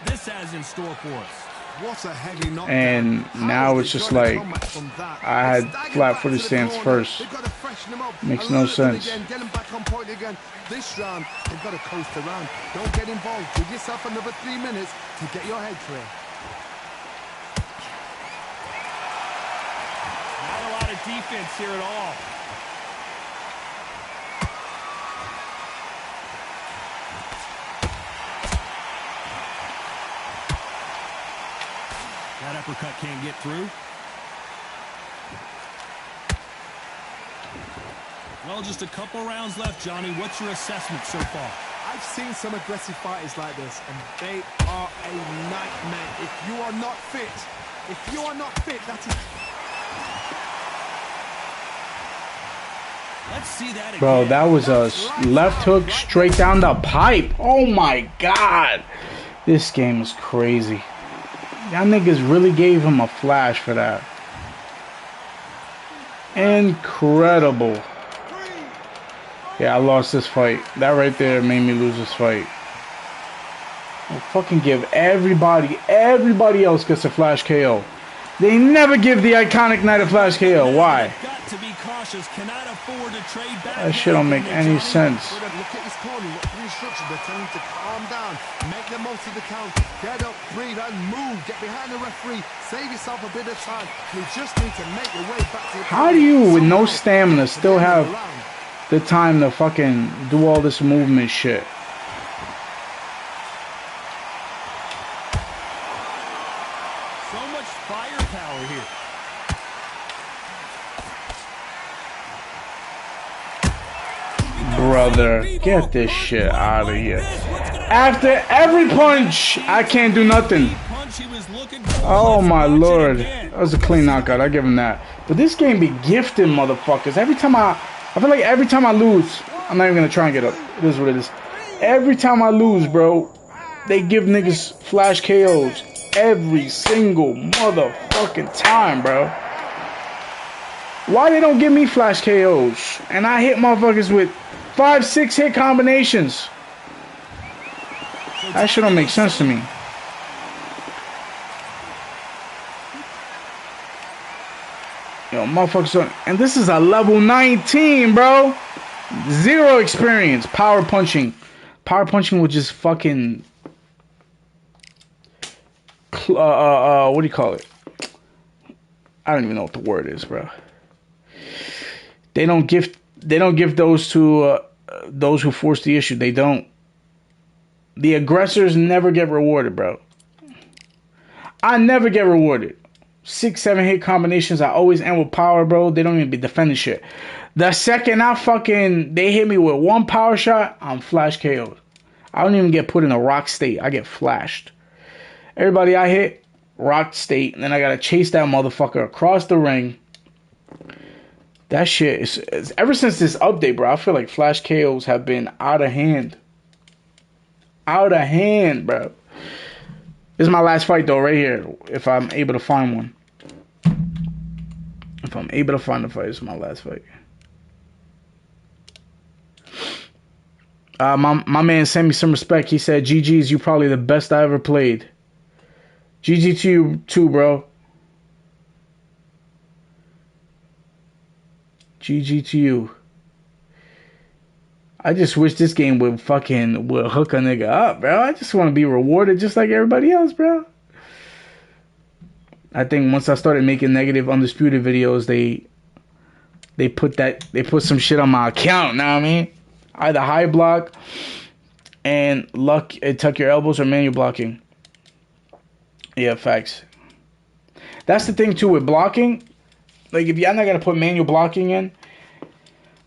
And now it's just like I had flat-footed stance first. Makes no sense. This round, they've got to coast around. Don't get involved. Give yourself another 3 minutes to get your head clear. Not a lot of defense here at all. That uppercut can't get through. Well, just a couple rounds left, Johnny. What's your assessment so far? I've seen some aggressive fighters like this, and they are a nightmare. If you are not fit, that's it. Let's see that again. Bro, that was a left hook straight down the pipe. Oh my God. This game is crazy. Y'all niggas really gave him a flash for that. Incredible. Yeah, I lost this fight. That right there made me lose this fight. I'll fucking give everybody else gets a flash KO. They never give the iconic Night of Flash KO. Why? Got to be cautious. Cannot afford to trade back. That shit don't make any sense. Look at his corner, look at the instructions. They're telling him to calm down, make the most of the count, get up, breathe, and move. Get behind the referee, save yourself a bit of time. You just need to make your way back to the How do you, with no stamina, still have the time to fucking do all this movement shit? So much firepower here. Brother, get this shit out of here. After every punch, I can't do nothing. Oh my lord. That was a clean knockout. I give him that. But this game be gifting motherfuckers. Every time I feel like every time I lose, I'm not even gonna try and get up. It is what it is. Every time I lose, bro, they give niggas flash KOs. Every single motherfucking time, bro. Why they don't give me flash KOs? And I hit motherfuckers with 5, 6 hit combinations. That shit don't make sense to me. Yo, motherfuckers don't. And this is a level 19, bro. 0 experience. Power punching. Power punching was just fucking. What do you call it? I don't even know what the word is, bro. They don't give those to those who force the issue. They don't. The aggressors never get rewarded, bro. I never get rewarded. 6, 7 hit combinations. I always end with power, bro. They don't even be defending shit. The second they hit me with one power shot, I'm flash KO'd. I don't even get put in a rock state. I get flashed. Everybody I hit, rock state, and then I gotta chase that motherfucker across the ring. That shit is ever since this update, bro. I feel like flash KOs have been out of hand. Out of hand, bro. This is my last fight, though, right here. If I'm able to find one. If I'm able to find a fight, this is my last fight. My man sent me some respect. He said, GG's, you probably the best I ever played. GG to you, too, bro. GG to you. I just wish this game would hook a nigga up, bro. I just want to be rewarded just like everybody else, bro. I think once I started making negative Undisputed videos, they put some shit on my account, know what I mean? Either high block and tuck your elbows or manual blocking. Yeah, facts. That's the thing too with blocking. Like if y'all not gonna put manual blocking in,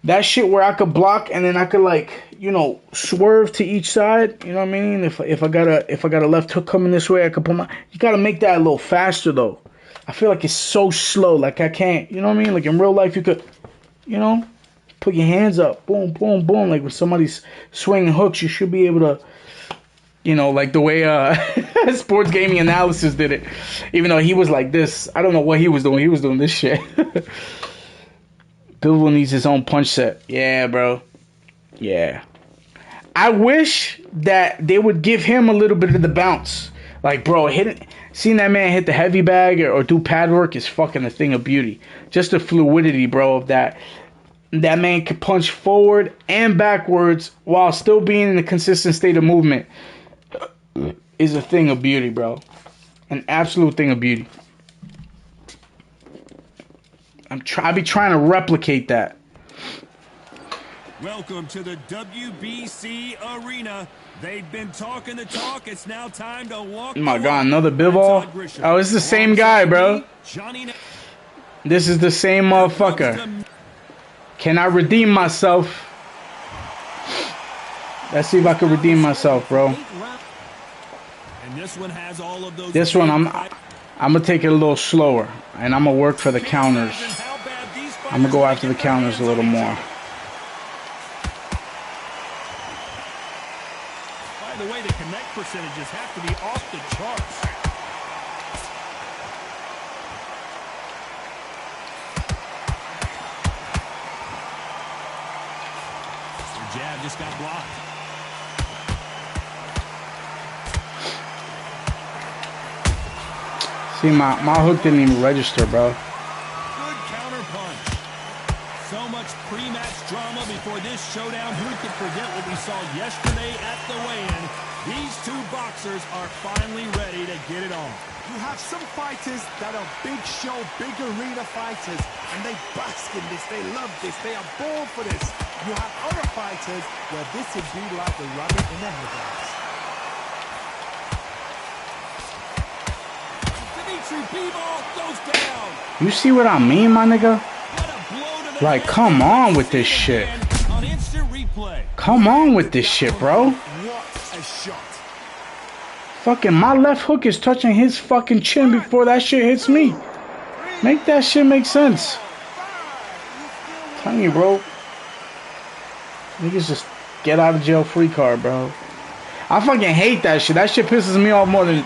that shit where I could block and then I could like, you know, swerve to each side. You know what I mean? If I got a left hook coming this way, I could put you gotta make that a little faster though. I feel like it's so slow. Like I can't, you know what I mean? Like in real life you could, you know, put your hands up, boom, boom, boom. Like when somebody's swinging hooks, you should be able to, you know, like the way Sports Gaming Analysis did it. Even though he was like this, I don't know what he was doing. He was doing this shit. Billable needs his own punch set. Yeah, bro. Yeah. I wish that they would give him a little bit of the bounce. Like, bro, seeing that man hit the heavy bag or do pad work is fucking a thing of beauty. Just the fluidity, bro, of that. That man can punch forward and backwards while still being in a consistent state of movement is a thing of beauty, bro. An absolute thing of beauty. I be trying to replicate that. Welcome to the WBC arena. They've been talking the talk. It's now time to walk. Oh my god, another Bivol. Oh, it's the same guy, bro. This is the same motherfucker. Can I redeem myself? Let's see if I can redeem myself, bro. And this one has all of those. This one I'm gonna take it a little slower, and I'm gonna work for the counters. I'm gonna go after the counters a little more. By the way, the connect percentages have to be off the charts. The jab just got blocked. See, my hook didn't even register, bro. Good counter punch. So much pre-match drama before this showdown. Who could forget what we saw yesterday at the weigh-in? These two boxers are finally ready to get it on. You have some fighters that are big show, big arena fighters, and they bask in this, they love this, they are born for this. You have other fighters where this would be like the rabbit in the headlights. Goes down. You see what I mean, my nigga? Like, come on with this shit. On instant replay. Come on with this shit, bro. What a shot. Fucking my left hook is touching his fucking chin before that shit hits me. Make that shit make sense. I'm telling you, bro. Niggas just get out of jail free card, bro. I fucking hate that shit. That shit pisses me off more than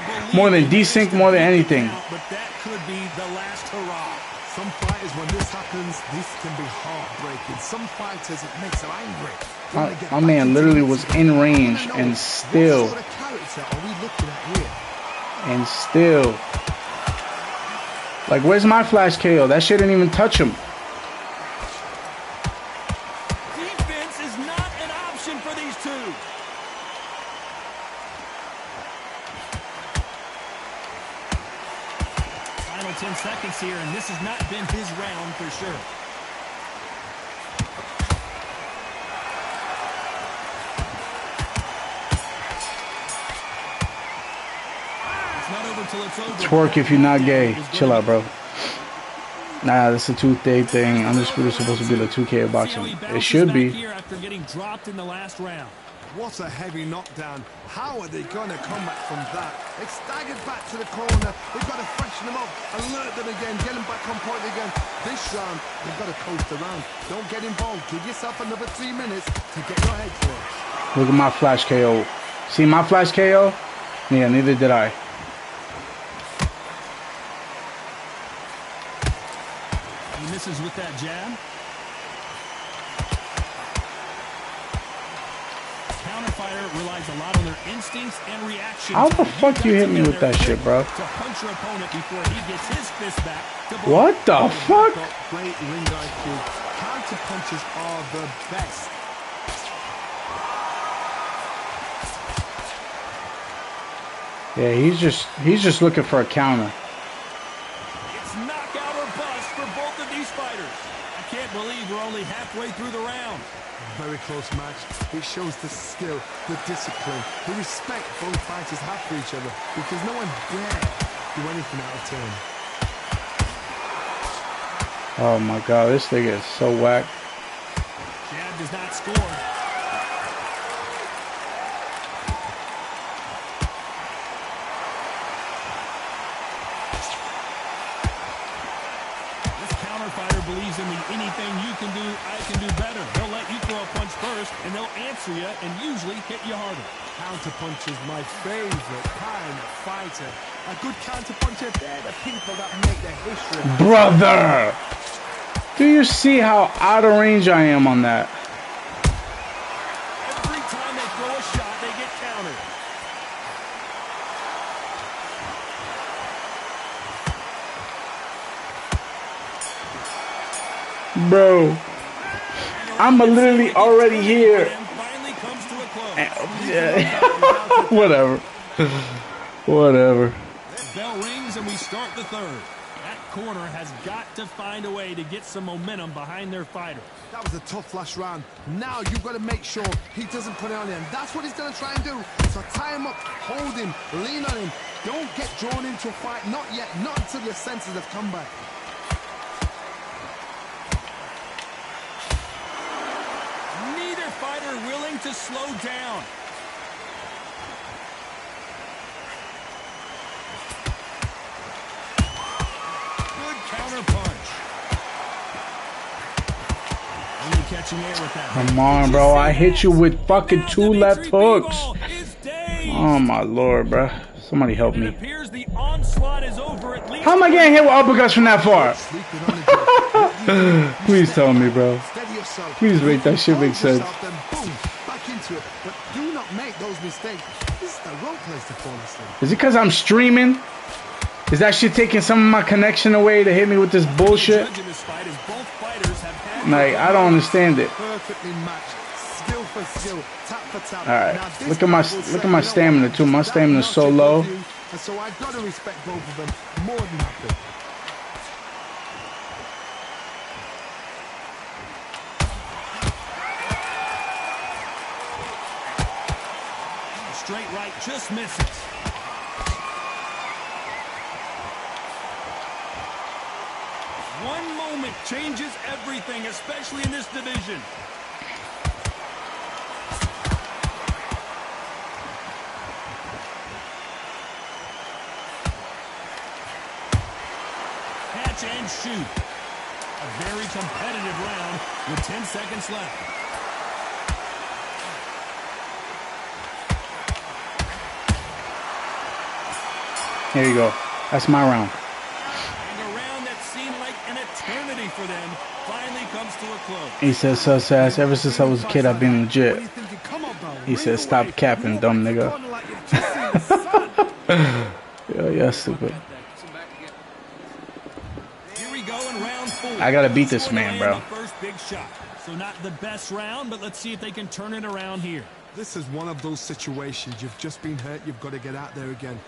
desync, more than anything. But that could be the last hurrah. Some fighters, when this happens, this can be heartbreaking. Some fighters, it makes them angry. My man literally was in range and still. What sort of character are we looking at here? And still. Like, where's my flash KO? That shit didn't even touch him. Defense is not an option for these two. Final 10 seconds here, and this has not been his round for sure. It's not over till it's over. Twerk if you're not gay. Chill out, bro. Nah, this is a 2K thing. Undisputed is supposed to be the 2K of boxing. It should be. After getting dropped in the last round. What a heavy knockdown. How are they going to come back from that? They staggered back to the corner. They've got to freshen them up, alert them again, get them back on point again. This round, they've got to coast around. Don't get involved. Give yourself another 3 minutes to get your head clear. Look at my flash KO. See my flash KO? Yeah, neither did I. He misses with that jab. Counterfighter relies a lot on their instincts and reactions. How the fuck you hit me with that shit, bro? To punch your opponent before he gets his fist back. What the fuck? Great ring IQ. Counter punches are the best. Yeah, he's just looking for a counter. It's knockout or bust for both of these fighters. I can't believe we're only halfway through the round. Very close match. It shows the skill, the discipline, the respect both fighters have for each other, because no one dare do anything out of turn. Oh my god, this thing is so whack. Jab does not score. Believes in the anything you can do, I can do better. They'll let you throw a punch first, and they'll answer you and usually hit you harder. Counter punch is my favorite kind of fighter. A good counter puncher, they're the people that make the history. Brother! Do you see how out of range I am on that? Every time they throw a shot, they get countered. Bro, I'm literally already here. Whatever. Whatever. Bell rings and we start the third. That corner has got to find a way to get some momentum behind their fighter. That was a tough last round. Now you've got to make sure he doesn't put it on him. That's what he's going to try and do. So tie him up, hold him, lean on him. Don't get drawn into a fight. Not yet. Not until your senses have come back. Fighter willing to slow down. Good counter punch. Only catching air with that. Come on, bro. I hit you with fucking 2 left hooks. Oh my lord, bro. Somebody help me. How am I getting hit with uppercuts from that far? Please tell me, bro. Please make that shit make sense. But do not make those mistakes. This is the wrong place to fall asleep. Is it because I'm streaming? Is that shit taking some of my connection away to hit me with this bullshit? Like, I don't understand it. Perfectly matched, skill for skill, tap for tap. All right, look at my stamina too. My stamina is so low. And so I've got to respect both of them more than happy. Straight right just misses. One moment changes everything, especially in this division. Catch and shoot. A very competitive round with 10 seconds left. Here you go. That's my round. And a round that seemed like an eternity for them finally comes to a close. He says, sus ass, ever since I was a kid, I've been legit. He said, stop capping, dumb nigga. Yo, yeah, stupid. Here we go in round 4. I gotta beat this man, bro. First big shot. So not the best round, but let's see if they can turn it around here. This is one of those situations. You've just been hurt. You've got to get out there again.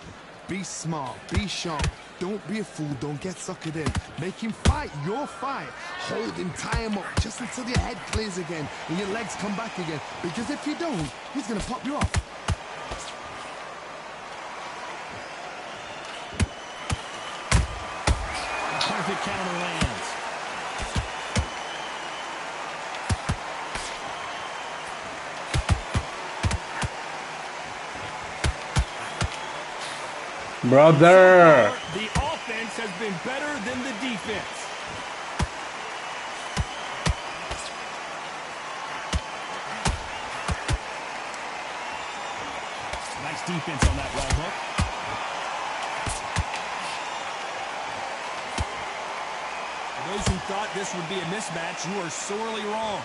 Be smart. Be sharp. Don't be a fool. Don't get suckered in. Make him fight your fight. Hold him. Tie him up just until your head clears again and your legs come back again. Because if you don't, he's going to pop you off. Perfect counter lands. Brother. The offense has been better than the defense. Nice defense on that right hook. For those who thought this would be a mismatch, you are sorely wrong.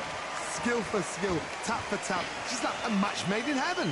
Skill for skill, tap for tap, just like a match made in heaven.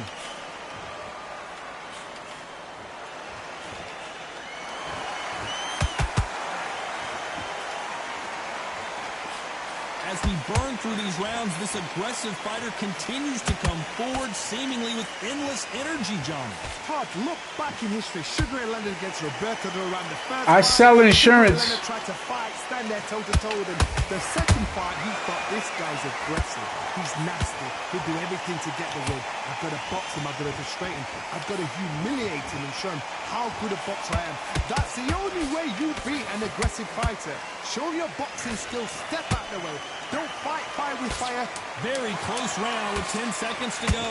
As we burn through these rounds, this aggressive fighter continues to come forward, seemingly with endless energy, Johnny. Todd, look back in history. Sugar Ray Leonard against Roberto Duran. The first I sell insurance. Sugar Ray Leonard tried to fight, stand there toe-to-toe with him. The second fight, he thought, this guy's aggressive. He's nasty. He'll do everything to get the win. I've got to box him. I've got to frustrate him. I've got to humiliate him and show him how good a boxer I am. That's the only way you beat an aggressive fighter. Show your boxing skills. Step out the way. Don't fight fire with fire. Very close round with 10 seconds to go.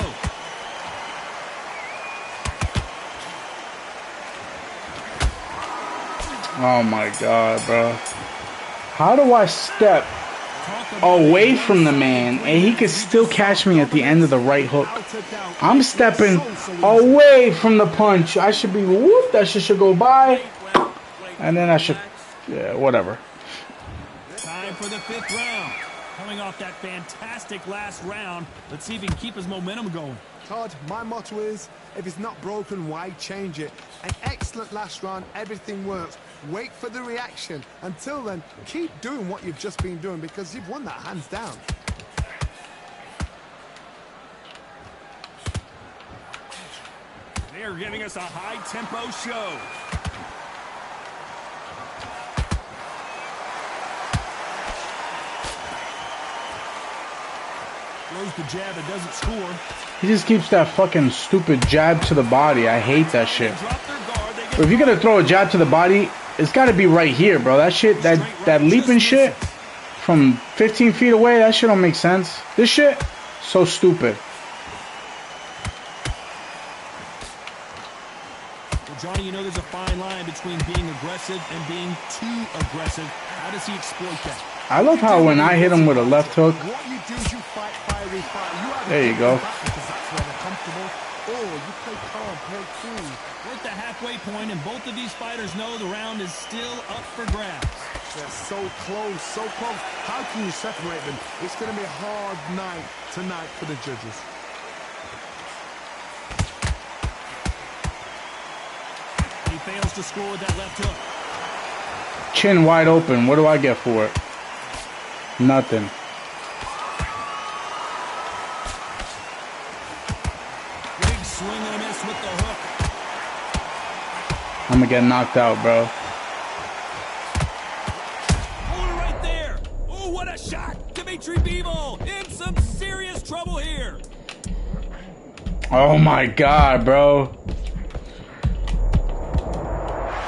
Oh my god, bro. How do I step away from the man and he can still catch me at the end of the right hook? I'm stepping away from the punch. I should be whoop. That shit should go by. And then I should, yeah, whatever. Time for the 5th round. Coming off that fantastic last round, let's see if he can keep his momentum going. Todd, my motto is, if it's not broken, why change it? An excellent last round, everything works. Wait for the reaction. Until then, keep doing what you've just been doing because you've won that hands down. They're giving us a high-tempo show. Throws the jab and doesn't score. He just keeps that fucking stupid jab to the body. I hate that shit. But if you're gonna throw a jab to the body, it's gotta be right here, bro. That shit, that leaping shit from 15 feet away, that shit don't make sense. This shit, so stupid. Well, Johnny, you know there's a fine line between being aggressive and being too aggressive. How does he exploit that? I love how when I hit him with a left hook, What you do is you fight fire with fire. there you go. Because that's where they're comfortable. Or you play calm, play cool. We're at the halfway point, and both of these fighters know the round is still up for grabs. They're so close, so close. How can you separate them? It's going to be a hard night tonight for the judges. He fails to score with that left hook. Chin wide open. What do I get for it? Nothing. Big swing and a miss with the hook. I'm gonna get knocked out, bro. Hold it right there. Oh, what a shot. Dimitri Bivol in some serious trouble here. Oh my god, bro.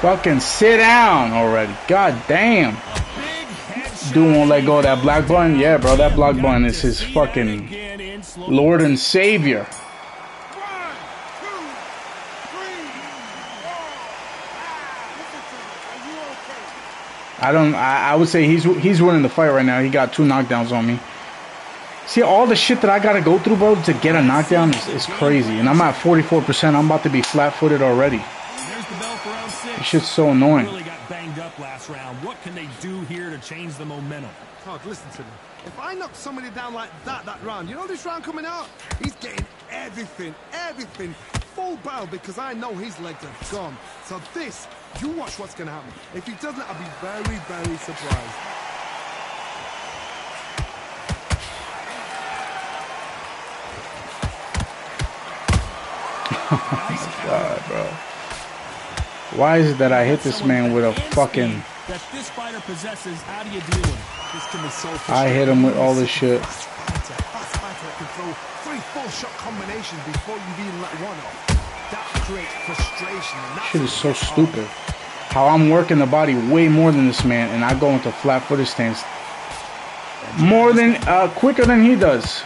Fucking sit down already. God damn. Dude won't let go of that black button. Yeah, bro, that black button is his fucking Lord and Savior. I would say he's winning the fight right now. He got 2 knockdowns on me. See, all the shit that I gotta go through, bro, to get a knockdown is crazy. And I'm at 44%. I'm about to be flat-footed already. There's the bell for round 6. This shit's so annoying. Really got banged up last round. What can they do here to change the momentum? Todd, listen to me. If I knock somebody down like that round, you know this round coming out? He's getting everything, full barrel, because I know his legs are gone. So this, you watch what's going to happen. If he doesn't, I'll be very, very surprised. God, bro. Why is it that I hit this man with a fucking... That this fighter possesses, how do you deal with it? This can be so I hit him with all this shit. Fast fighter can throw 3-4 shot combinations before you even let one off. That creates frustration. And Shit is so stupid. How I'm working the body way more than this man, and I go into flat-footed stance more than quicker than he does.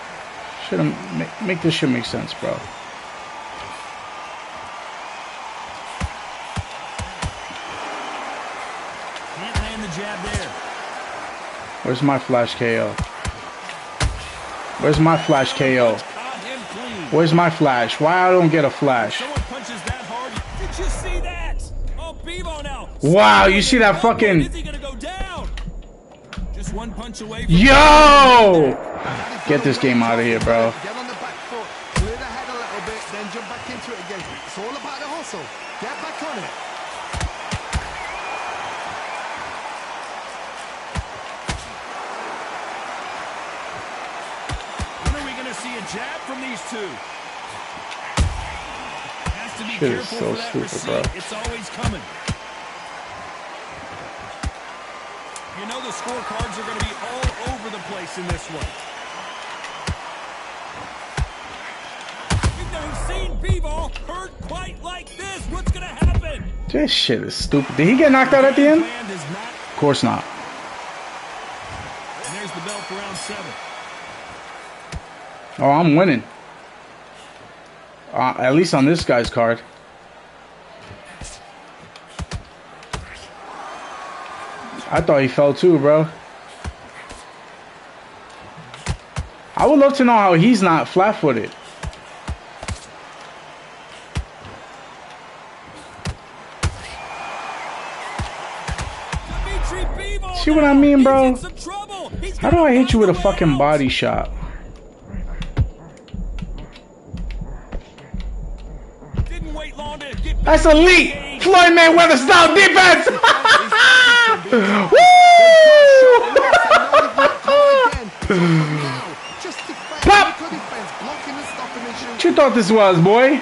Should make this shit make sense, bro. Can't land the jab there. Where's my flash KO? Where's my flash KO? Where's my flash? Why I don't get a flash? Someone punches that hard. Did you see that? Oh, Bivol now. Wow, you see that fucking... Is he gonna go down? Just one punch away from... Yo! Get this game out of here, bro. Get on the back foot, clear the head a little bit, then jump back into it again. It's all about the hustle. Get back on it. When are we gonna see a jab from these two? Has to be Shit is careful so for that stupid, receipt. bro. It's always coming. You know the scorecards are going to be all over the place in this one. We've never seen Bivol hurt quite like this. What's going to happen? This shit is stupid. Did he get knocked out at the end? Of course not. And there's the bell for round 7. Oh, I'm winning. At least on this guy's card. I thought he fell too, bro. I would love to know how he's not flat-footed. See what I mean, bro? How do I hit you with a fucking body shot? That's elite! Floyd Mayweather style defense! Woo! Pop! What you thought this was, boy?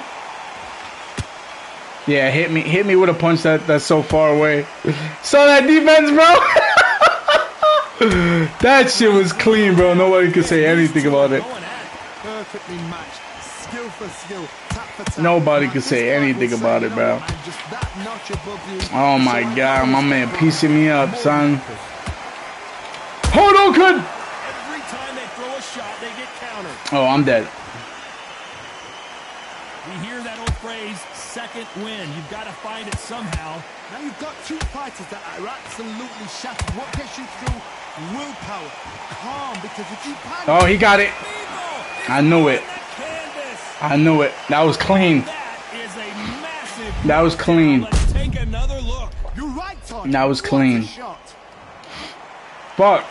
Yeah, hit me with a punch that's so far away. Saw that defense, bro? That shit was clean, bro. Nobody could say anything about it. Perfectly matched, skill for skill, tap for tap. Nobody could say anything about it, bro. Oh my god, my man piecing me up, son. Hold on, good. Every time they throw a shot, they get countered. Oh, I'm dead. We hear that old phrase, second win. You've got to find it somehow. Now you've got two fighters that are absolutely shattered. What gets you through? Willpower. Calm, because if you panic... Oh, he got it. I knew it. I knew it. That was clean. That was clean. Let's take another look. You're right, Todd. That was clean. Fuck.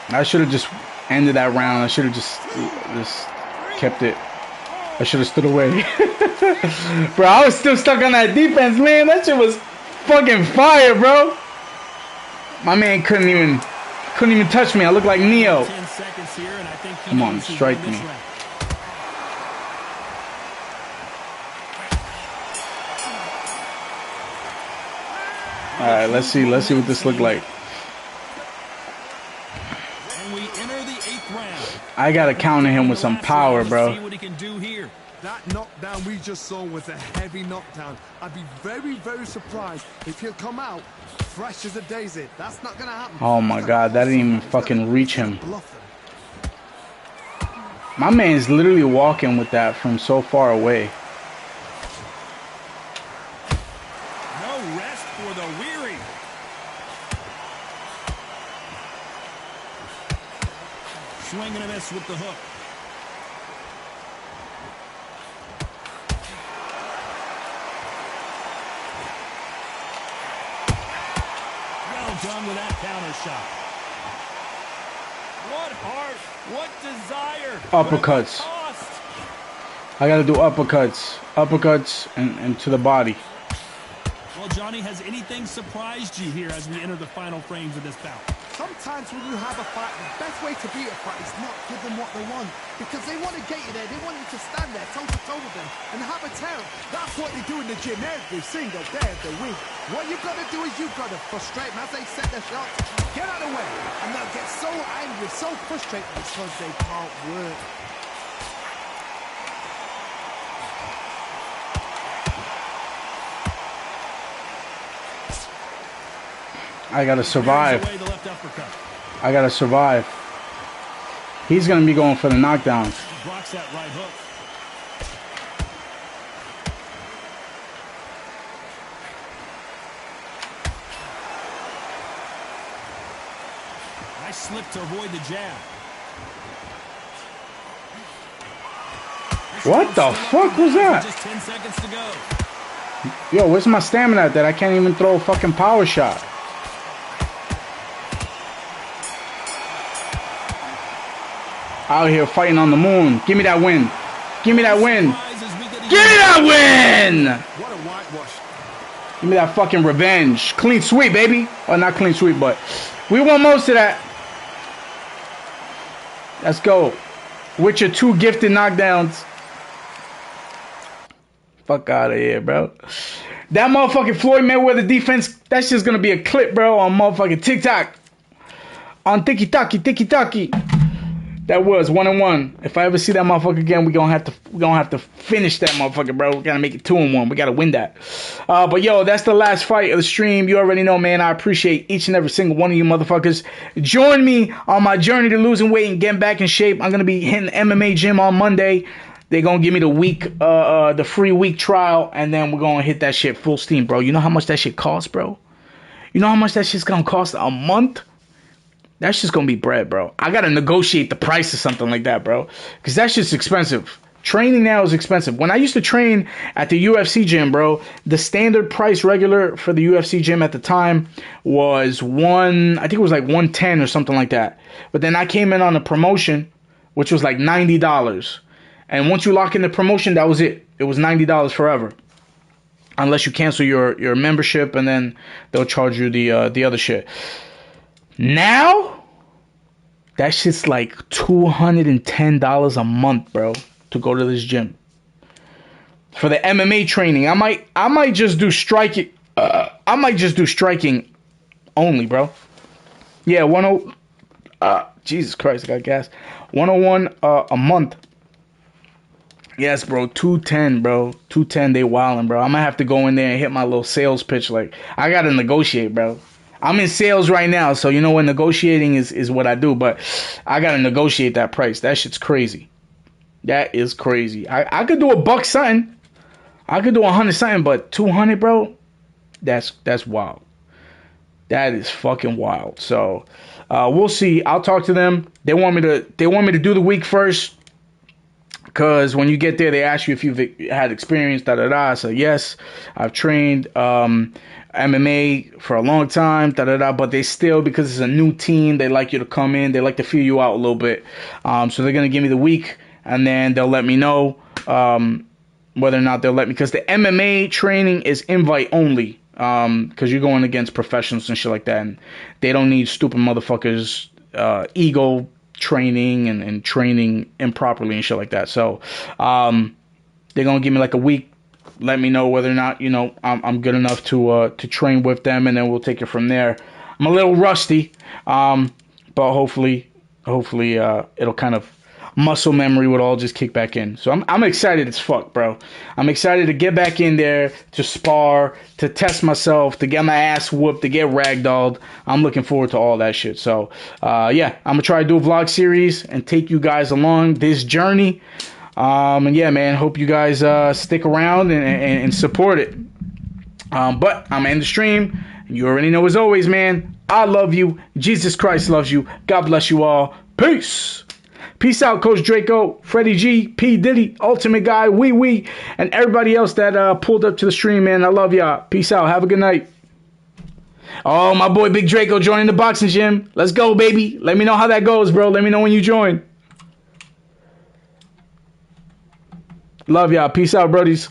I should have just ended that round. I should have just kept it. I should have stood away. Bro, I was still stuck on that defense, man. That shit was fucking fire, bro. My man couldn't even touch me. I look like Neo. 10 seconds here, and I think he Come on, knows he's strike won this me. round. All right, let's see what this look like. And we enter the 8th round. I gotta counter him with some power, Let's bro. see what he can do here. That knockdown we just saw was a heavy knockdown. I'd be very, very surprised if he'll come out fresh as a daisy. That's not going to happen. Oh my God, that didn't even fucking reach him. My man's literally walking with that from so far away. No rest for the weary. Swing and a miss with the hook. Well done with that counter shot. What heart, what desire. Uppercuts. What cost? I gotta do uppercuts, and to the body. Well, Johnny, has anything surprised you here as we enter the final frames of this bout? Sometimes when you have a fight, the best way to beat a fight is not give them what they want. Because they want to get you there. They want you to stand there toe-to-toe with them and have a tell. That's what they do in the gym every single day of the week. What you've got to do is you've got to frustrate them as they set their shots. Get out of the way. And they'll get so angry, so frustrated because they can't work. I gotta survive. Away the left uppercut. I gotta survive. He's gonna be going for the knockdown. Blocks that right hook. Nice slip to avoid the jab. What the fuck was that? Just 10 seconds to go. Yo, where's my stamina at that I can't even throw a fucking power shot? Out here fighting on the moon. Give me that win. Give me that win. Give me that win! What a whitewash. Give me that fucking revenge. Clean sweep, baby. Well, not clean sweep, but we want most of that. Let's go. With your 2 gifted knockdowns. Fuck out of here, bro. That motherfucking Floyd Mayweather defense, that's just gonna be a clip, bro, on motherfucking TikTok. On tiki-taki, tiki-taki. That was 1-1. If I ever see that motherfucker again, we gonna have to finish that motherfucker, bro. We gotta make it 2-1. We gotta win that. But yo, that's the last fight of the stream. You already know, man. I appreciate each and every single one of you motherfuckers. Join me on my journey to losing weight and getting back in shape. I'm gonna be hitting the MMA gym on Monday. They're gonna give me the free week trial, and then we're gonna hit that shit full steam, bro. You know how much that shit costs, bro? You know how much that shit's gonna cost a month? That's just gonna be bread, bro. I gotta negotiate the price or something like that, bro. Because that's just expensive. Training now is expensive. When I used to train at the UFC gym, bro, the standard price regular for the UFC gym at the time was I think it was like $110 or something like that. But then I came in on a promotion, which was like $90. And once you lock in the promotion, that was it. It was $90 forever. Unless you cancel your membership, and then they'll charge you the other shit. Now, that shit's like $210 a month, bro, to go to this gym. For the MMA training, I might just do striking. I might just do striking only, bro. Yeah, Jesus Christ, I got gas. 101 a month. Yes, bro, 210, bro. 210, they wildin', bro. I'm gonna have to go in there and hit my little sales pitch. Like, I gotta negotiate, bro. I'm in sales right now, so you know what negotiating is what I do, but I gotta negotiate that price. That shit's crazy. That is crazy. I could do $100 something. I could do 100 something, but 200, bro, that's wild. That is fucking wild. So we'll see. I'll talk to them. They want me to do the week first. Because when you get there, they ask you if you've had experience, I said, yes, I've trained MMA for a long time, but they still, because it's a new team, they like you to come in. They like to feel you out a little bit. So they're going to give me the week, and then they'll let me know whether or not they'll let me. Because the MMA training is invite only. because you're going against professionals and shit like that, and they don't need stupid motherfuckers ego training and training improperly and shit like that. So they're gonna give me like a week, let me know whether or not, you know, I'm good enough to train with them, and then we'll take it from there. I'm a little rusty, but hopefully it'll kind of muscle memory would all just kick back in. So I'm excited as fuck, bro. I'm excited to get back in there, to spar, to test myself, to get my ass whooped, to get ragdolled. I'm looking forward to all that shit. So yeah, I'm gonna try to do a vlog series and take you guys along this journey. And yeah, man, hope you guys stick around and support it. But I'm gonna end the stream. You already know, as always, man, I love you. Jesus Christ loves you. God bless you all. Peace. Peace out, Coach Draco, Freddie G, P. Diddy, Ultimate Guy, Wee, and everybody else that pulled up to the stream, man. I love y'all. Peace out. Have a good night. Oh, my boy Big Draco joining the boxing gym. Let's go, baby. Let me know how that goes, bro. Let me know when you join. Love y'all. Peace out, brodies.